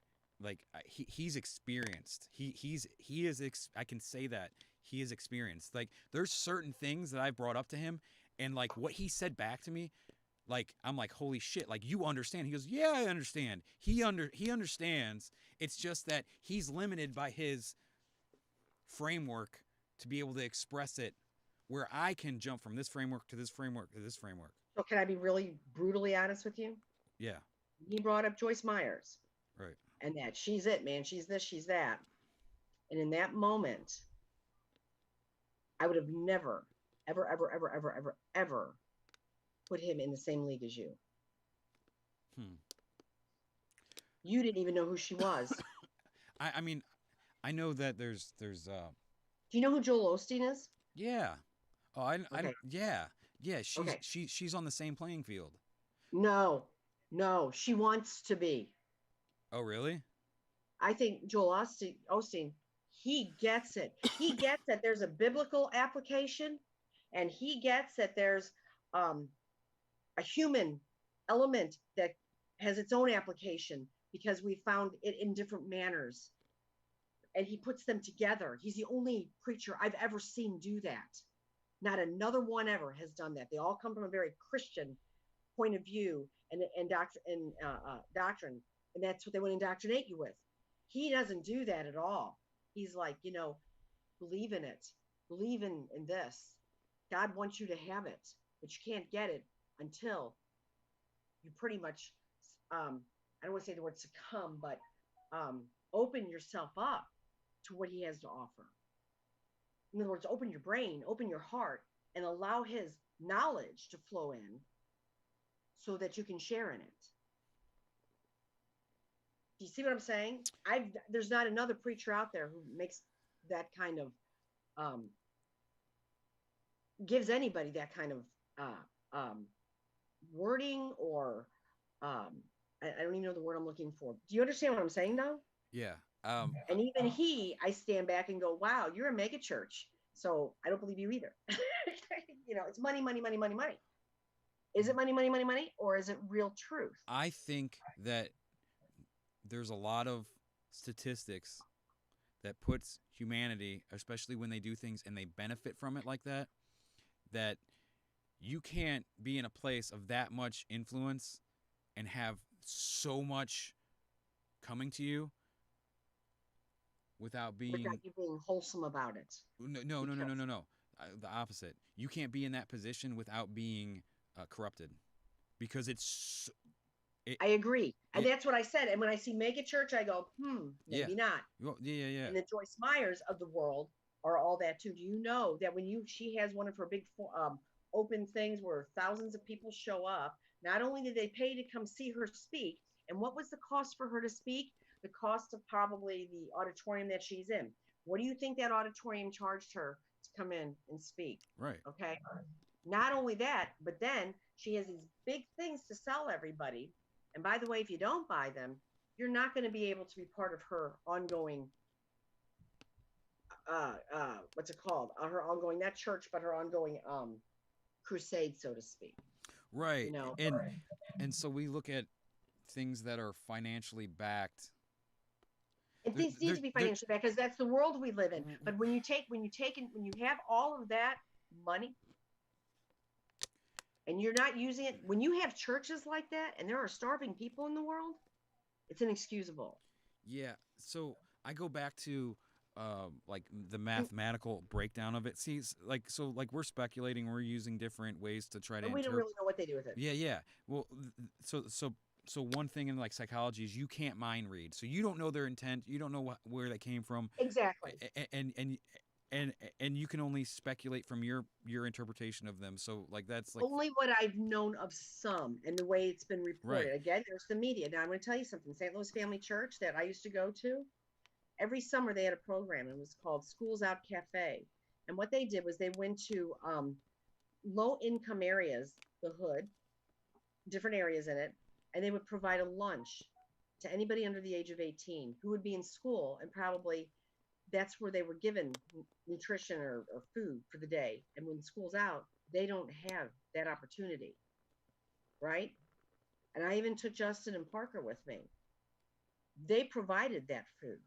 he's experienced. He is. I can say that he is experienced. Like there's certain things that I brought up to him, and like what he said back to me, like I'm like, holy shit! Like you understand? He goes, yeah, I understand. He understands. It's just that he's limited by his framework to be able to express it, where I can jump from this framework to this framework to this framework. So can I be really brutally honest with you? Yeah. He brought up Joyce Myers. Right. And that she's it, man. She's this, she's that. And in that moment, I would have never, ever, ever, ever, ever, ever, ever put him in the same league as you. Hmm. You didn't even know who she was. I mean, I know that there's Do you know who Joel Osteen is? yeah. Oh, Okay. yeah. Yeah, Okay. she's on the same playing field. No, no, she wants to be. Oh, really? I think Osteen, he gets it. He gets that there's a biblical application, and he gets that there's um, a human element that has its own application because we found it in different manners, and he puts them together. He's the only preacher I've ever seen do that. Not another one ever has done that. They all come from a very Christian point of view and doctrine, and that's what they want to indoctrinate you with. He doesn't do that at all. He's like, believe in it, believe in this. God wants you to have it, but you can't get it until you pretty much, I don't want to say the word succumb, but open yourself up to what He has to offer. In other words, open your brain, open your heart, and allow His knowledge to flow in so that you can share in it. Do you see what I'm saying? There's not another preacher out there who makes that kind of um, gives anybody that kind of wording or I don't even know the word I'm looking for. Do you understand what I'm saying now? Yeah. And even I stand back and go, "Wow, you're a mega church." So I don't believe you either. It's money, money, money, money, money. Is it money, money, money, money, or is it real truth? I think that there's a lot of statistics that puts humanity, especially when they do things and they benefit from it like that, that you can't be in a place of that much influence and have so much coming to you without Without being you being wholesome about it. no no no no no Because no no the opposite. You can't be in that position without being corrupted because it I agree. And it that's what I said. And when I see mega church, I go, yeah maybe not. well, yeah And the Joyce Myers of the world are all that too. Do you know that when she has one of her big open things where thousands of people show up, not only did they pay to come see her speak, and what was the cost for her to speak? The cost of probably the auditorium that she's in. What do you think that auditorium charged her to come in and speak? right Okay. Not only that, but then she has these big things to sell everybody. And by the way, if you don't buy them, you're not going to be able to be part of her ongoing what's it called? Her ongoing not church, but her ongoing crusade, so to speak. You right know, and so we look at things that are financially backed. it needs to be They're financially back because that's the world we live in. But when you have all of that money and you're not using it, when you have churches like that and there are starving people in the world, it's inexcusable. yeah. So I go back to like the mathematical breakdown of it. See, like we're speculating, we're using different ways to try to And we don't interpret. really know what they do with it. Yeah, yeah. Well, so one thing in like psychology is you can't mind read, so you don't know their intent, you don't know where that came from, Exactly. and and you can only speculate from your interpretation of them. So like that's like Only what I've known of some and the way it's been right, reported. Again, there's the media. Now I'm going to tell you something. St. Louis Family Church that I used to go to, every summer they had a program. And it was called Schools Out Cafe. And what they did was they went to low income areas, the hood, different areas in it, and they would provide a lunch to anybody under the age of 18 who would be in school and probably that's where they were given nutrition or food for the day. And when school's out, they don't have that opportunity, right? And I even took Justin and Parker with me. They provided that food.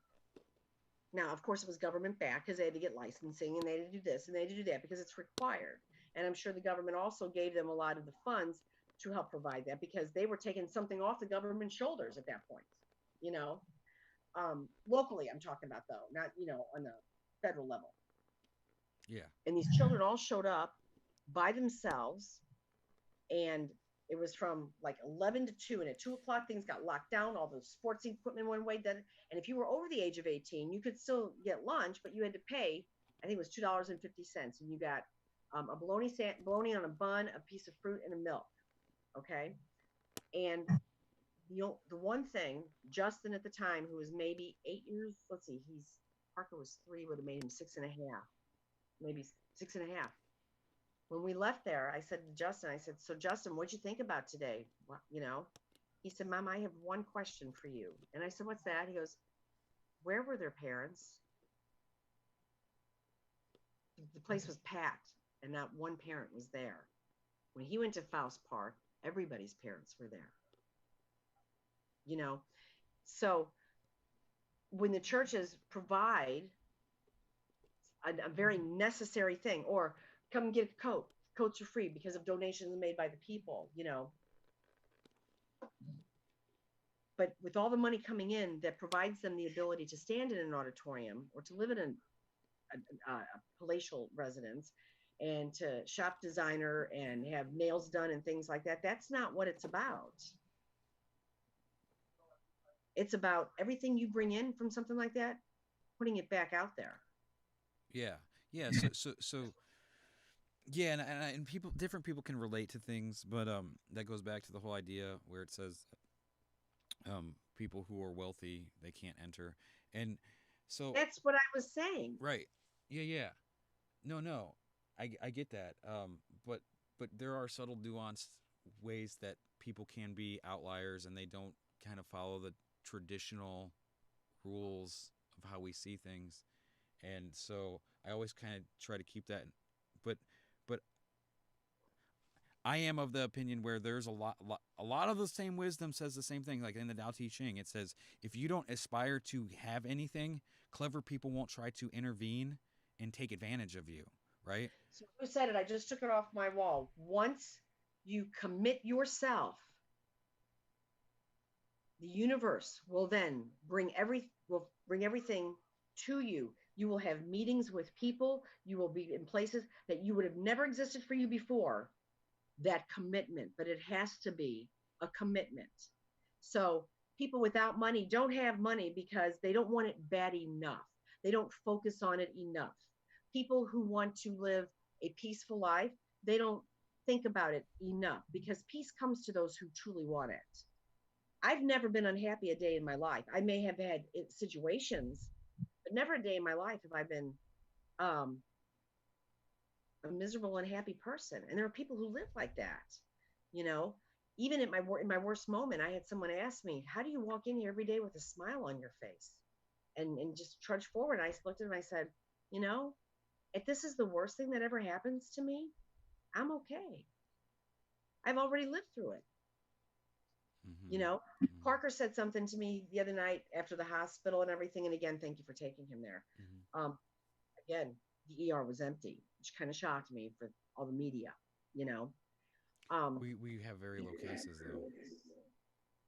Now, of course, it was government backed because they had to get licensing and they had to do this and they had to do that because it's required. And I'm sure the government also gave them a lot of the funds to help provide that because they were taking something off the government's shoulders at that point, you know. Locally, I'm talking about though, not on the federal level. yeah, And these children all showed up by themselves, and it was from like 11 to 2, and at 2 o'clock things got locked down, all the sports equipment went away then, and if you were over the age of 18 you could still get lunch, but you had to pay I think it was $2.50, and you got a bologna on a bun, a piece of fruit, and a milk. Okay, and the one thing, Justin at the time, who was maybe 8 years, let's see, Parker was 3, would have made him 6.5, maybe 6.5. When we left there, I said to Justin, I said, so Justin, what'd you think about today? Well, he said, Mom, I have one question for you. And I said, what's that? He goes, where were their parents? The place was packed and not one parent was there. When he went to Faust Park, everybody's parents were there. So when the churches provide a very necessary thing, or come and get a coat, coats are free because of donations made by the people, but with all the money coming in that provides them the ability to stand in an auditorium or to live in a palatial residence and to shop designer and have nails done and things like that, that's not what it's about. It's about everything you bring in from something like that, putting it back out there. Yeah, yeah. So yeah, and different people can relate to things, but that goes back to the whole idea where it says people who are wealthy, they can't enter, and so that's what I was saying. Right. Yeah, yeah. No. I get that. But there are subtle nuanced ways that people can be outliers and they don't kind of follow the traditional rules of how we see things. And so I always kind of try to keep that, but but I am of the opinion where there's a lot of the same wisdom says the same thing. Like in the Tao Te Ching, it says if you don't aspire to have anything, clever people won't try to intervene and take advantage of you, right? So who said it? I just took it off my wall. Once you commit yourself, the universe will then will bring everything to you. You will have meetings with people. You will be in places that you would have never existed for you before. That commitment, but it has to be a commitment. So people without money don't have money because they don't want it bad enough. They don't focus on it enough. People who want to live a peaceful life, they don't think about it enough because peace comes to those who truly want it. I've never been unhappy a day in my life. I may have had situations, but never a day in my life have I been um, a miserable, unhappy person. And there are people who live like that. You know, even in my worst moment, I had someone ask me, "How do you walk in here every day with a smile on your face and just trudge forward?" And I looked at him and I said, "You know, if this is the worst thing that ever happens to me, I'm okay. I've already lived through it." You Mm-hmm. know, Mm-hmm. Parker said something to me the other night after the hospital and everything. And again, thank you for taking him there. Mm-hmm. Um, Again, the ER was empty, which kind of shocked me for all the media. You know, um, We have very low cases though.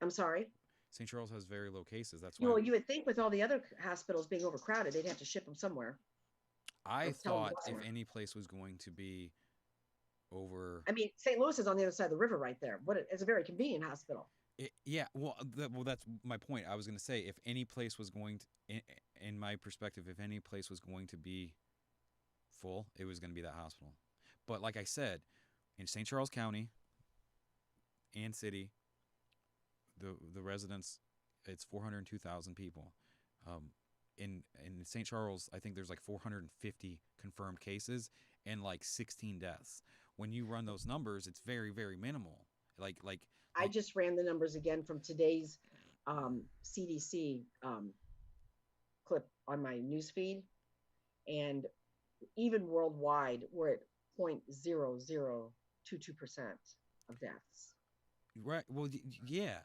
I'm sorry. St. Charles has very low cases. That's why Well, you would think with all the other hospitals being overcrowded, they'd have to ship them somewhere I or tell them to thought go if somewhere. any place was going to be over I mean, St. Louis is on the other side of the river right there. It's a very convenient hospital. yeah, well, that's my point. I was going to say if any place was going to, in my perspective, if any place was going to be full, it was going to be that hospital. But like I said, in St. Charles County and city, the residents, it's 402,000 people. Um, in St. Charles, I think there's like 450 confirmed cases and like 16 deaths. When you run those numbers, it's very very minimal. Like like I like just ran the numbers again from today's CDC clip on my newsfeed, and even worldwide, we're at 0.0022% of deaths. right. Well, yeah,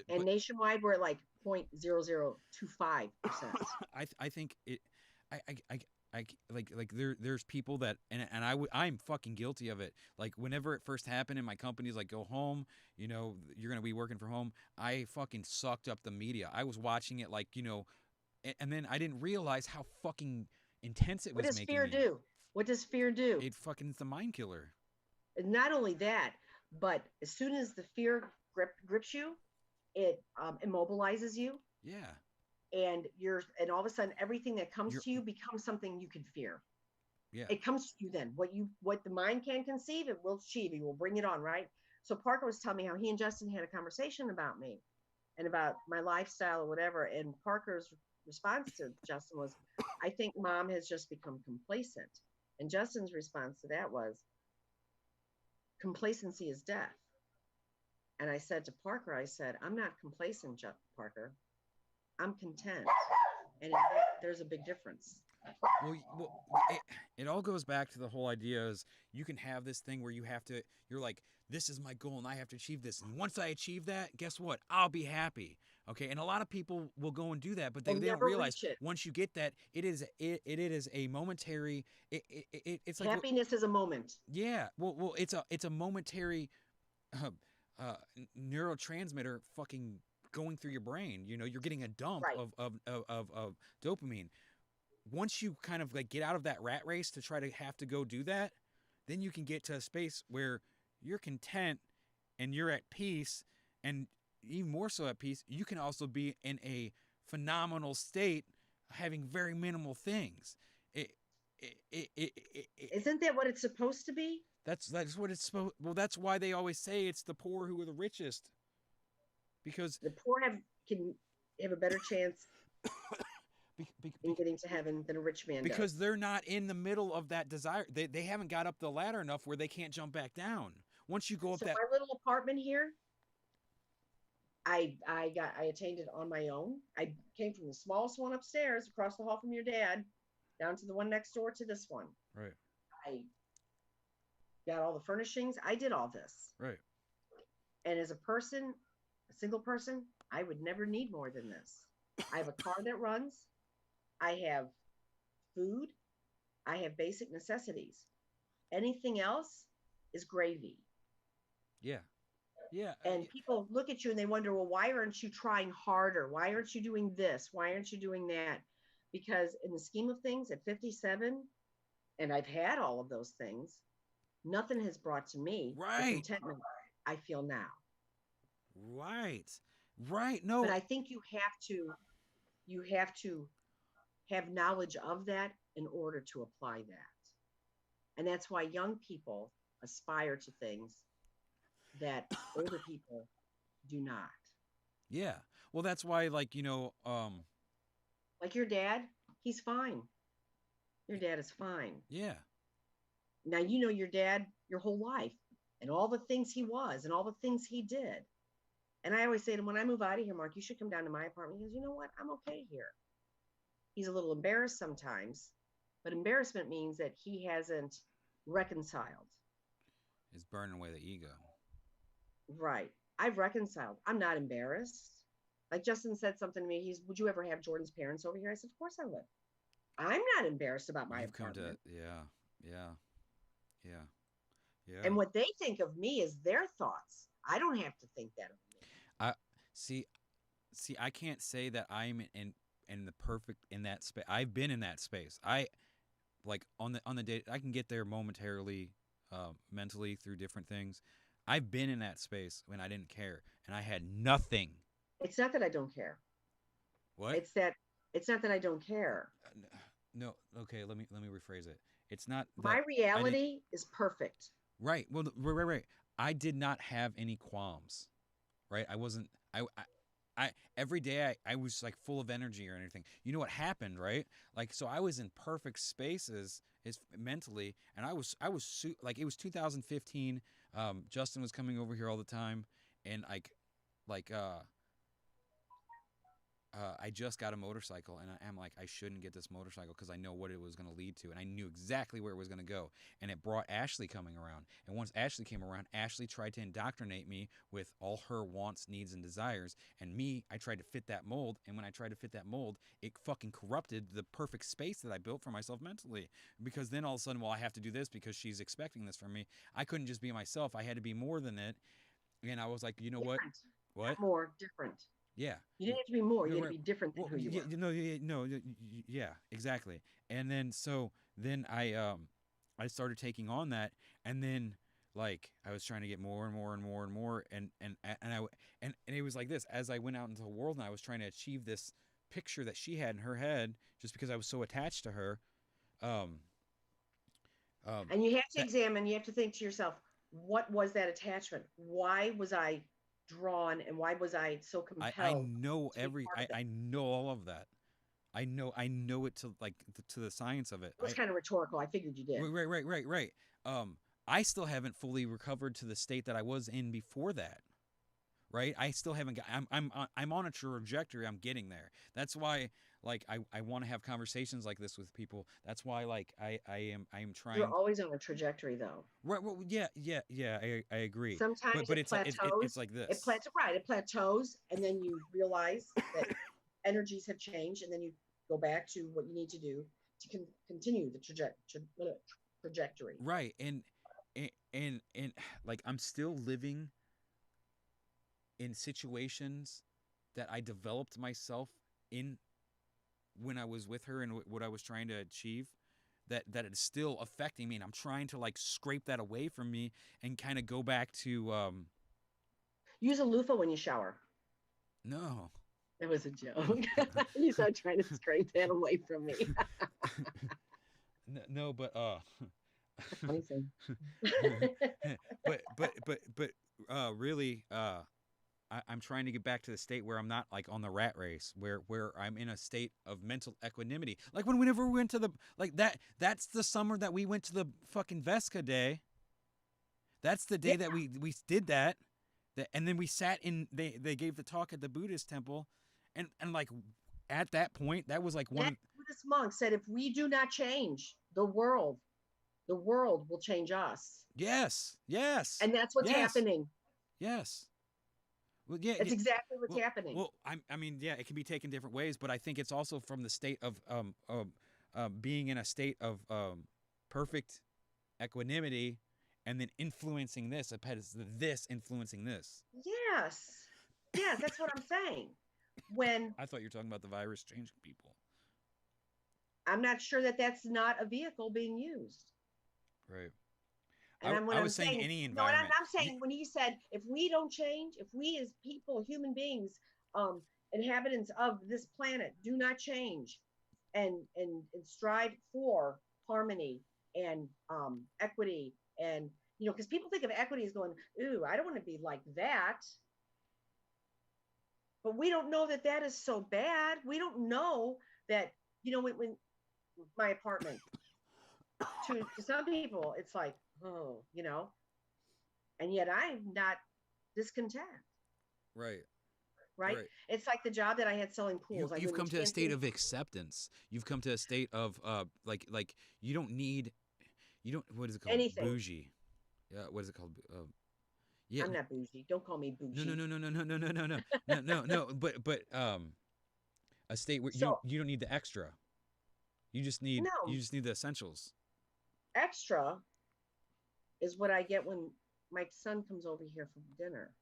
And but nationwide, we're at like 0.0025%. I think it I I I like there's people that I'm fucking guilty of it. Like whenever it first happened in my companies, like go home, you're gonna be working from home. I fucking sucked up the media. I was watching it like and then I didn't realize how fucking intense it What was does making fear me. do? What does fear do? It fucking is the mind killer. And not only that, but as soon as the fear grips you, it immobilizes you, Yeah, and all of a sudden everything that comes you're to you becomes something you can fear. Yeah. It comes to you then. What the mind can conceive, it will achieve. It will bring it on, right? So Parker was telling me how he and Justin had a conversation about me and about my lifestyle or whatever. And Parker's response to Justin was, I think mom has just become complacent. And Justin's response to that was, complacency is death. And I said to Parker, I said, I'm not complacent, Parker. I'm content. And there's a big difference. Well, it, it all goes back to the whole idea is you can have this thing where you're like, this is my goal and I have to achieve this. And once I achieve that, guess what? I'll be happy. Okay. And a lot of people will go and do that, but We'll they don't never realize reach it. once you get that, it is a momentary, it's like, Happiness is a moment. yeah, well, it's a momentary, uh, uh, neurotransmitter fucking going through your brain. You know, you're getting a dump Right. of dopamine. Once you kind of like get out of that rat race to try to have to go do that, then you can get to a space where you're content and you're at peace, and even more so at peace, you can also be in a phenomenal state, having very minimal things. It, Isn't that what it's supposed to be? that's what it's supposed. Well, that's why they always say it's the poor who are the richest, because The poor can have a better chance be, be, in getting to heaven than a rich man because does. they're not in the middle of that desire. They haven't got up the ladder enough where they can't jump back down. Once you go up So that, my little apartment here, I attained it on my own. I came from the smallest one upstairs across the hall from your dad down to the one next door to this one. right, I got all the furnishings. I did all this. right, And as a person, a single person, I would never need more than this. I have a car that runs. I have food. I have basic necessities. Anything else is gravy. yeah, yeah, And people look at you and they wonder, well, why aren't you trying harder? Why aren't you doing this? Why aren't you doing that? Because in the scheme of things, at 57, and I've had all of those things, nothing has brought to me the right, contentment I feel now. right, right. But No, I think you have to have knowledge of that in order to apply that. And that's why young people aspire to things that older people do not. yeah. Well, that's why, like Like your dad, he's fine. Your dad is fine. yeah, Now you know your dad your whole life and all the things he was and all the things he did. And I always say to him, when I move out of here, Mark, you should come down to my apartment. He goes, you know what? I'm okay here. He's a little embarrassed sometimes, but embarrassment means that he hasn't reconciled. it's burning away the ego. Right. I've reconciled. I'm not embarrassed. Like Justin said something to me. Would you ever have Jordan's parents over here? I said, of course I would. I'm not embarrassed about my You've come to, apartment. yeah, yeah, yeah, yeah. And what they think of me is their thoughts. I don't have to think that of me. I see. See, I can't say that I'm in the perfect in that space. I've been in that space. I like on the day I can get there momentarily, mentally through different things. I've been in that space when I didn't care and I had nothing. It's not that I don't care. What? It's not that I don't care. No. Okay. Let me rephrase it. It's not My that I didn't. reality is perfect. Right. Well. Right. I did not have any qualms. Right. I wasn't. I every day I was like full of energy or anything. You know what happened, right? Like so I was in perfect spaces is mentally, and like it was 2015. Justin was coming over here all the time, and like I just got a motorcycle, and I'm like, I shouldn't get this motorcycle because I know what it was going to lead to, and I knew exactly where it was going to go. And it brought Ashley coming around, and once Ashley came around, Ashley tried to indoctrinate me with all her wants, needs, and desires, and me, I tried to fit that mold, and when I tried to fit that mold, it fucking corrupted the perfect space that I built for myself mentally. Because then all of a sudden, well, I have to do this because she's expecting this from me. I couldn't just be myself. I had to be more than it, and I was like, you know what? Different. What? Not more, different. Yeah. You didn't have to be more. You No, had to right. be different than Well, who you yeah, were. yeah, exactly. And then then I started taking on that, and then like I was trying to get more and more and more and more, and it was like this as I went out into the world, and I was trying to achieve this picture that she had in her head, just because I was so attached to her. Um, Um, And you have to that examine, you have to think to yourself, what was that attachment? Why was I drawn and why was I so I compelled know to be part of that? I know all of that. I know it to like to the science of it. It was kind of rhetorical. I figured you did. Right. I still haven't fully recovered to the state that I was in before that. Right? I still haven't got. I'm on a trajectory. I'm getting there. That's why like I want to have conversations like this with people. That's why like I am You're trying. always on a trajectory, though. Right. Well, yeah. I agree. Sometimes But it it's like it's plateaus. like It this. plateaus, right? It plateaus, and then you realize that energies have changed, and then you go back to what you need to do to continue the trajectory. Right. And like I'm still living in situations that I developed myself in when I was with her and what I was trying to achieve, that it's still affecting me, and I'm trying to like scrape that away from me and kind of go back to Use a loofah when you shower. no. It was a joke. You started trying to scrape that away from me. No, but Funny thing. but really I'm trying to get back to the state where I'm not like on the rat race, where I'm in a state of mental equanimity. Like whenever we went to the like that's the summer that we went to the fucking Vesca day. That's the Yeah, day that we did that. And then we sat in they gave the talk at the Buddhist temple, and like at that point that was like one that of Buddhist monk said, if we do not change the world will change us. yes, yes, And that's what's yes, happening. yes. Well, yeah, That's yeah. exactly what's happening. I mean, yeah, it can be taken different ways, but I think it's also from the state of being in a state of perfect equanimity, and then influencing this, this influencing this. Yes. Yes, that's what I'm saying. When I thought you were talking about the virus changing people. I'm not sure that that's not a vehicle being used. Right. And I'm when I I'm was saying saying any no, and environment. I'm saying when he said, if we don't change, if we as people, human beings, um, inhabitants of this planet, do not change and strive for harmony and equity, and because people think of equity as going, ooh, I don't want to be like that, but we don't know that that is so bad. We don't know that when my apartment, to some people it's like, oh, and yet I'm not discontent, Right. right? Right. It's like the job that I had selling pools. I You've went come into to a state Kansas. of acceptance. You've come to a state of like you don't need you don't what is it called Anything. bougie. Yeah, what is it called? Yeah, I'm not bougie. Don't call me bougie. no. But a state where So you don't need the extra. You no, just need the essentials. extra is what I get when my son comes over here for dinner.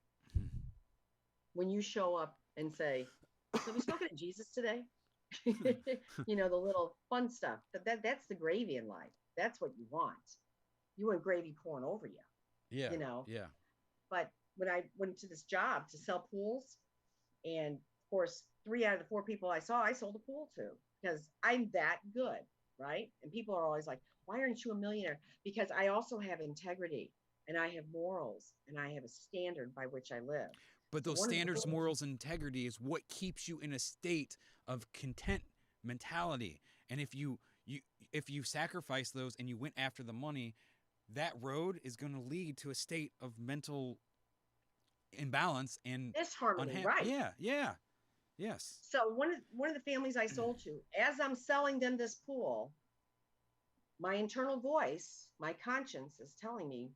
When you show up and say, so we spoken to Jesus today. The little fun stuff. That's the gravy in life. That's what you want. You want gravy pouring over you, Yeah, you know. yeah. But when I went to this job to sell pools, and of course, 3 out of the 4 people I saw, I sold a pool to because I'm that good, right? And people are always like, why aren't you a millionaire? Because I also have integrity and I have morals and I have a standard by which I live. But So those one of the standards, things, morals, and integrity is what keeps you in a state of content mentality. And if you sacrifice those and you went after the money, that road is going to lead to a state of mental imbalance and disharmony, unhappy. right? Yeah, yes. So one of the families I sold to, as I'm selling them this pool, my internal voice, my conscience is telling me,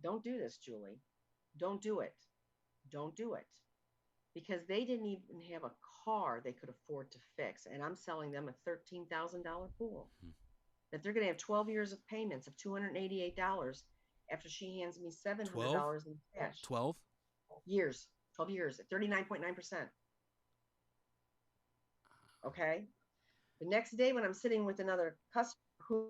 don't do this, Julie. Don't do it. Don't do it. Because they didn't even have a car they could afford to fix. And I'm selling them a $13,000 pool that they're going to have 12 years of payments of $288 after she hands me 12? $700 in cash. 12? Years, 12 years at 39.9%. Okay. The next day, when I'm sitting with another customer who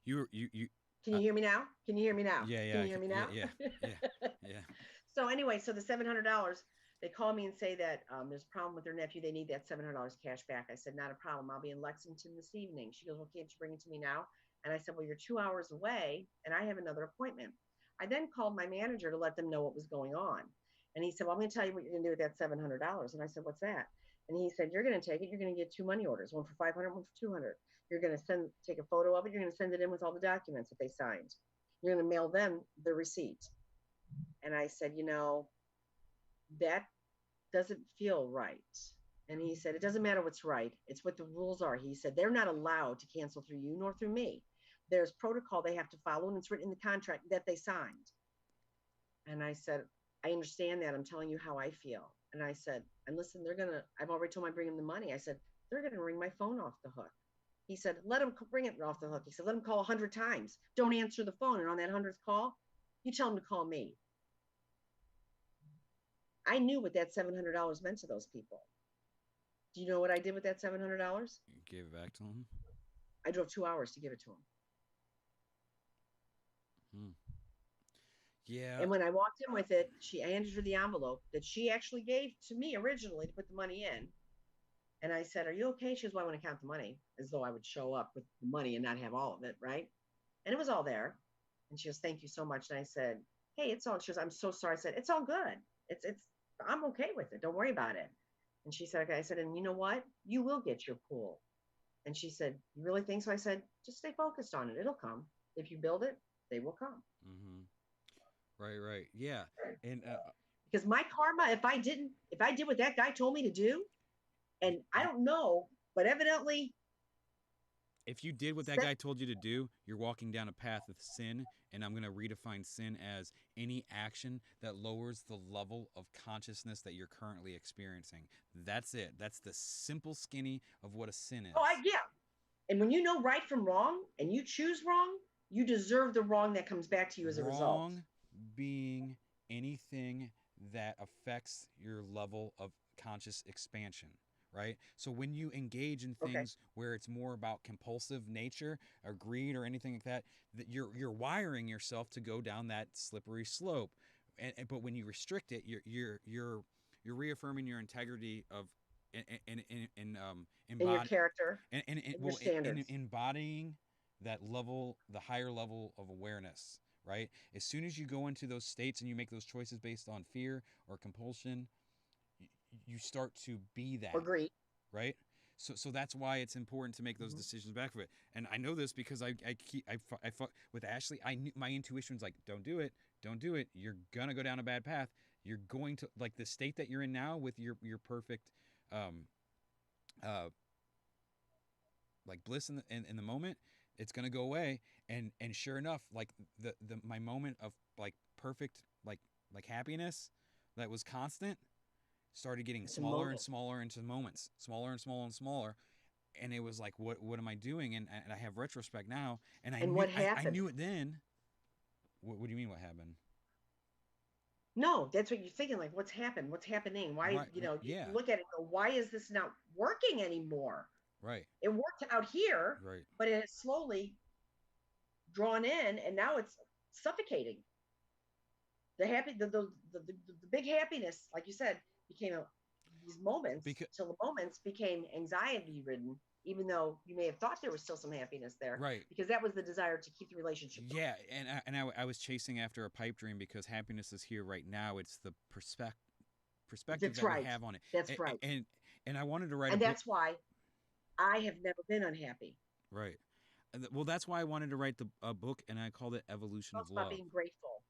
you Can you hear me now? Can you hear me now? yeah, Can yeah, you hear me yeah, now? yeah, yeah, yeah. So anyway, so the $700, they call me and say that there's a problem with their nephew. They need that $700 cash back. I said, not a problem. I'll be in Lexington this evening. She goes, well, can't you bring it to me now? And I said, well, you're 2 hours away and I have another appointment. I then called my manager to let them know what was going on. And he said, well, I'm going to tell you what you're going to do with that $700. And I said, what's that? And he said, you're going to take it. You're going to get two money orders, one for 500, one for 200. You're going to take a photo of it. You're going to send it in with all the documents that they signed. You're going to mail them the receipt. And I said, that doesn't feel right. And he said, it doesn't matter what's right. It's what the rules are. He said, they're not allowed to cancel through you nor through me. There's protocol they have to follow, and it's written in the contract that they signed. And I said, I understand that. I'm telling you how I feel. And I said, and listen, I've already told them I bring them the money. I said, they're going to ring my phone off the hook. He said, let them bring it off the hook. He said, let them call 100 times. Don't answer the phone. And on that 100th call, you tell them to call me. I knew what that $700 meant to those people. Do you know what I did with that $700? You gave it back to him. I drove 2 hours to give it to him. Yeah. And when I walked in with it, I handed her the envelope that she actually gave to me originally to put the money in. And I said, are you okay? She goes, well, I want to count the money, as though I would show up with the money and not have all of it, right? And it was all there. And she goes, thank you so much. And I said, hey, it's all, she goes, I'm so sorry. I said, it's all good. I'm okay with it. Don't worry about it. And she said, okay. I said, and you know what? You will get your pool. And she said, you really think so? I said, just stay focused on it. It'll come. If you build it, they will come. Mm-hmm. Right. Yeah. And because my karma, if I did what that guy told me to do, and I don't know, but evidently, if you did what that guy told you to do, you're walking down a path of sin. And I'm going to redefine sin as any action that lowers the level of consciousness that you're currently experiencing. That's it. That's the simple skinny of what a sin is. Yeah. And when you know right from wrong and you choose wrong, you deserve the wrong that comes back to you as a result. Wrong being anything that affects your level of conscious expansion. Right? So when you engage in things where it's more about compulsive nature or greed or anything like that, you're wiring yourself to go down that slippery slope. But when you restrict it, you're reaffirming your integrity of in your character and your standards. Embodying that level, the higher level of awareness. Right? As soon as you go into those states and you make those choices based on fear or compulsion, you start to be that. Or greed. Right? So that's why it's important to make those decisions back of it. And I know this because I fought with Ashley. I knew my intuition was like, don't do it. You're gonna go down a bad path. You're going to, like, the state that you're in now with your perfect like bliss in the moment, it's gonna go away. And sure enough, like the my moment of like perfect like happiness that was constant started getting smaller and smaller into moments, smaller and smaller and smaller. And it was like, what am I doing? And I have retrospect now, and what happened? I knew it then. What do you mean what happened? No, that's what you're thinking. Like, what's happened? What's happening? Why? Right, you yeah. look at it and go, why is this not working anymore? Right. It worked out here, right. But it has slowly drawn in, and now it's suffocating. The big happiness, like you said, became these moments till the moments became anxiety ridden, even though you may have thought there was still some happiness there, right? Because that was the desire to keep the relationship going. Yeah, and I was chasing after a pipe dream because happiness is here right now. It's the perspective that's that right. we have on it. That's right. And I wanted to write and that's why I have never been unhappy. Right. Well, that's why I wanted to write a book, and I called it Evolution of Love. About being grateful.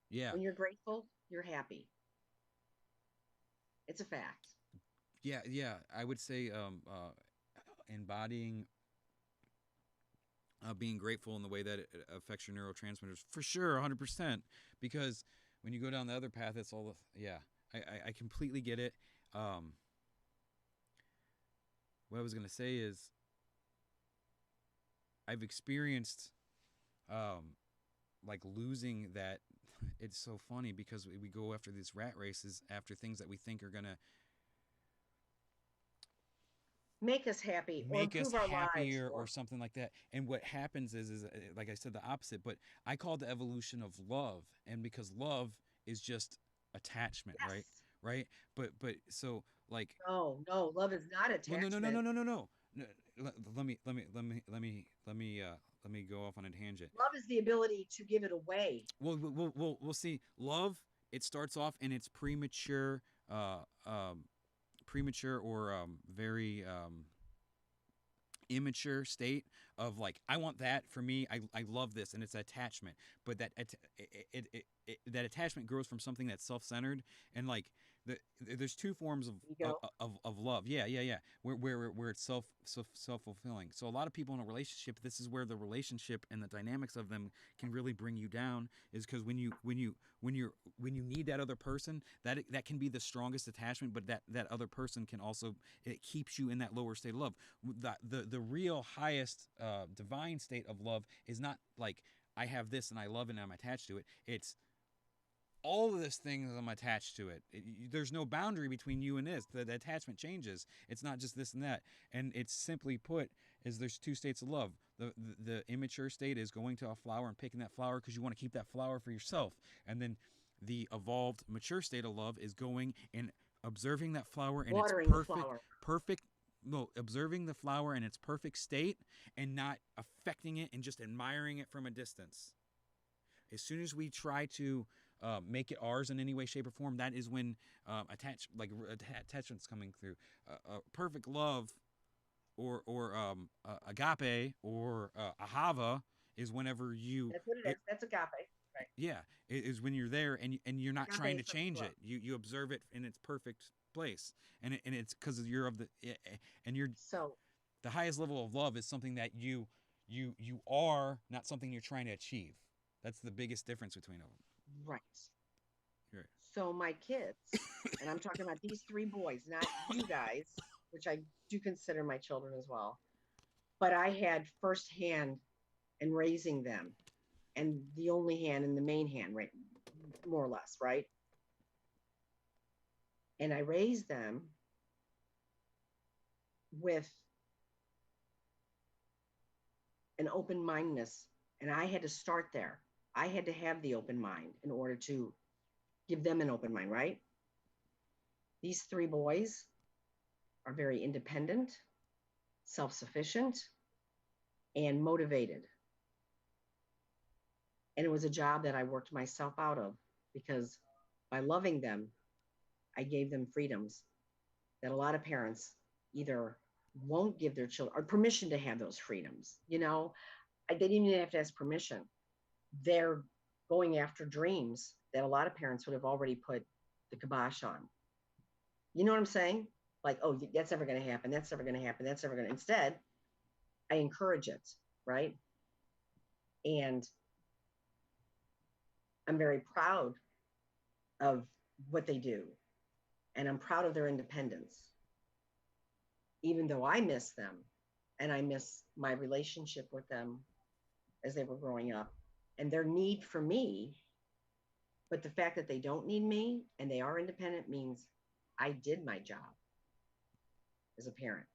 Yeah. When you're grateful, you're happy. It's a fact. Yeah. I would say embodying being grateful in the way that it affects your neurotransmitters, for sure, 100%. Because when you go down the other path, it's all I completely get it. What I was gonna say is, I've experienced like losing that. It's so funny because we go after these rat races after things that we think are gonna make us happy or make us improve our lives happier or or something like that. And what happens is like I said, the opposite. But I call it the evolution of love, and because love is just attachment, right? yes. Right. But so like, No, no, love is not well, no, no, no, no, attachment. no, no, no. No, let me go off on a tangent. Love is the ability to give it away. We'll see. Love, it starts off in its premature, premature or very immature state of like, I want that for me. I love this, and it's attachment. But that attachment grows from something that's self-centered, and like there's two forms Ego. of love. Yeah, yeah, yeah. Where it's self fulfilling. So a lot of people in a relationship, this is where the relationship and the dynamics of them can really bring you down. Is because when you need that other person, that can be the strongest attachment, but that other person can also, it keeps you in that lower state of love. The real highest divine state of love is not like, I have this and I love it and I'm attached to it. It's all of this thing I'm attached to it. There's no boundary between you and this. The attachment changes. It's not just this and that. And it's simply put, is there's two states of love. The immature state is going to a flower and picking that flower because you want to keep that flower for yourself. And then the evolved mature state of love is going and observing that flower in its Watering the flower. perfect no, observing the flower in its perfect state and not affecting it and just admiring it from a distance. As soon as we try to make it ours in any way, shape, or form, that is when attachment's coming through. Perfect love or agape or ahava is whenever you That's what it is. That's agape. Right. yeah, it is when you're there and you're not Agape trying to is perfect change love. it. You observe it in its perfect place, and it's because you're of the and you're So, the highest level of love is something that you are, not something you're trying to achieve. That's the biggest difference between them. right. Right. So my kids, and I'm talking about these three boys, not you guys, which I do consider my children as well. But I had firsthand in raising them, and the only hand and the main hand, right, more or less, right. And I raised them with an open mindedness, and I had to start there. I had to have the open mind in order to give them an open mind, right? These three boys are very independent, self sufficient, and motivated. And it was a job that I worked myself out of because by loving them, I gave them freedoms that a lot of parents either won't give their children or permission to have those freedoms. They didn't even have to ask permission. They're going after dreams that a lot of parents would have already put the kibosh on. You know what I'm saying? Like, oh, that's never going to happen. That's never going to happen. That's never going to. Instead, I encourage it, right? And I'm very proud of what they do. And I'm proud of their independence, even though I miss them and I miss my relationship with them as they were growing up and their need for me. But the fact that they don't need me and they are independent means I did my job as a parent.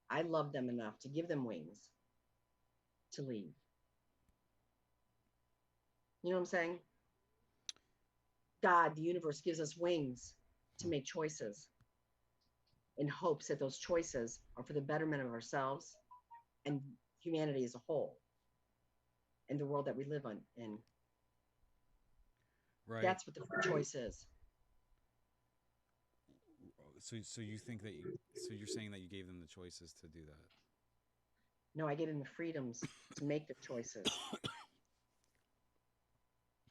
I love them enough to give them wings to leave. You know what I'm saying? God, the universe gives us wings to make choices in hopes that those choices are for the betterment of ourselves and humanity as a whole and the world that we live in. Right. That's what the free choice is. So you think that so you're saying that you gave them the choices to do that. No, I gave them the freedoms to make the choices.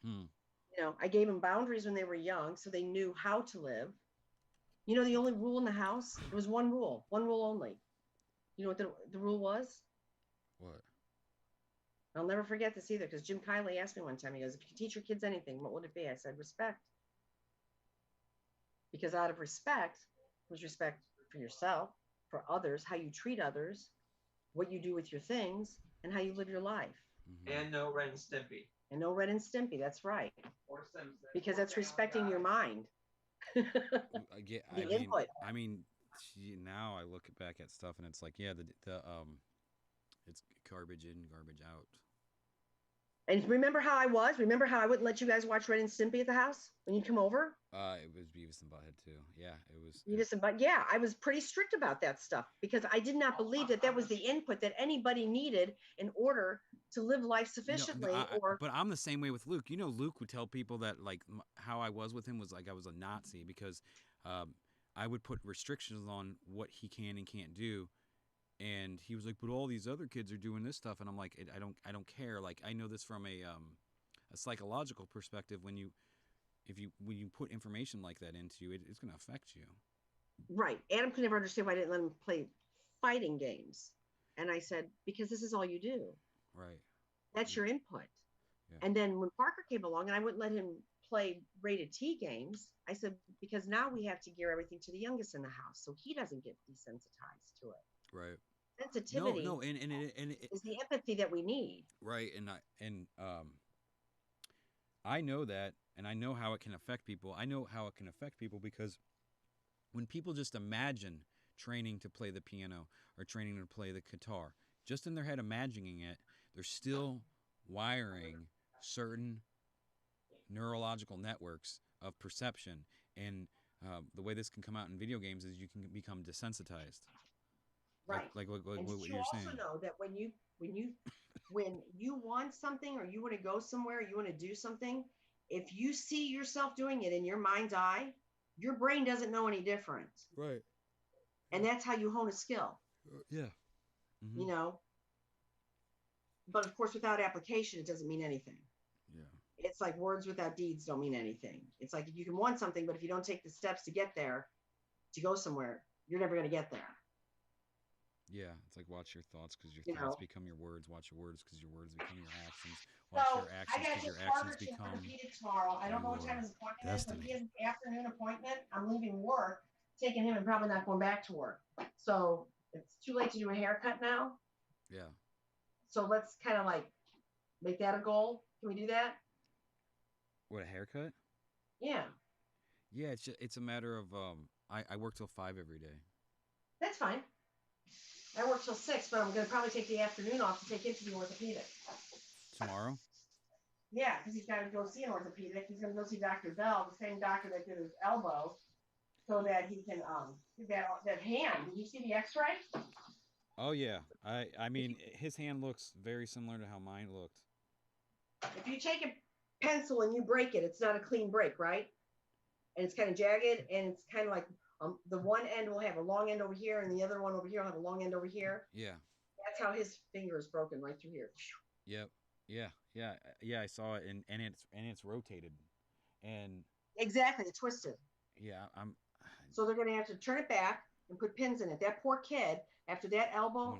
Hmm. I gave them boundaries when they were young so they knew how to live. The only rule in the house, there was one rule only. You know what the rule was? What? I'll never forget this either because Jim Kiley asked me one time, he goes, if you could teach your kids anything, what would it be? I said, respect. Because out of respect was respect for yourself, for others, how you treat others, what you do with your things, and how you live your life. Mm-hmm. And no Ren and Stimpy. And no Red and Stimpy, that's right. Or Simpsons. Because that's respecting your mind. Yeah, The input. I mean, now I look back at stuff and it's like, yeah, it's garbage in, garbage out. And remember how I was? Remember how I wouldn't let you guys watch Ren and Stimpy at the house when you'd come over? It was Beavis and Butthead too. Yeah, it was. Beavis and Butt. Yeah, I was pretty strict about that stuff because I did not believe that that was the input that anybody needed in order to live life sufficiently. But I'm the same way with Luke. You know, Luke would tell people that like how I was with him was like I was a Nazi because um, I would put restrictions on what he can and can't do, and he was like, "But all these other kids are doing this stuff," and I'm like, I don't care. Like I know this from a psychological perspective. When you put information like that into you, it's going to affect you. Right. Adam could never understand why I didn't let him play fighting games. And I said, because this is all you do. Right. That's your input. Yeah. And then when Parker came along and I wouldn't let him play rated T games, I said, because now we have to gear everything to the youngest in the house so he doesn't get desensitized to it. Right. Sensitivity is the empathy that we need. Right. I know that, and I know how it can affect people. I know how it can affect people because when people just imagine training to play the piano or training to play the guitar, just in their head imagining it, they're still wiring certain neurological networks of perception. And the way this can come out in video games is you can become desensitized. Right. Like what and you're you also saying. know that when you want something or you want to go somewhere, you want to do something, if you see yourself doing it in your mind's eye, your brain doesn't know any different. Right. And that's how you hone a skill. Yeah. Mm-hmm. You know, but of course, without application, it doesn't mean anything. Yeah. It's like words without deeds don't mean anything. It's like you can want something, but if you don't take the steps to get there, to go somewhere, you're never going to get there. Yeah, it's like watch your thoughts because your thoughts become your words. Watch your words because your words become your actions. Watch your actions because your actions become. Tomorrow. I don't know what time his appointment is, but he has an afternoon appointment. I'm leaving work, taking him, and probably not going back to work. So it's too late to do a haircut now. Yeah. So let's kind of like make that a goal. Can we do that? What, a haircut? Yeah. Yeah, it's a matter of I work till 5 every day. That's fine. I work till 6, but I'm going to probably take the afternoon off to take him to the orthopedic. Tomorrow? Yeah, because he's got to go see an orthopedic. He's going to go see Dr. Bell, the same doctor that did his elbow, so that he can that hand. Did you see the X-ray? Oh yeah, I mean his hand looks very similar to how mine looked. If you take a pencil and you break it, it's not a clean break, right? And it's kind of jagged, and it's kind of like the one end will have a long end over here, and the other one over here will have a long end over here. Yeah. That's how his finger is broken right through here. Yep. Yeah. I saw it, and it's rotated, and exactly, it's twisted. Yeah, So they're going to have to turn it back and put pins in it. That poor kid, after that elbow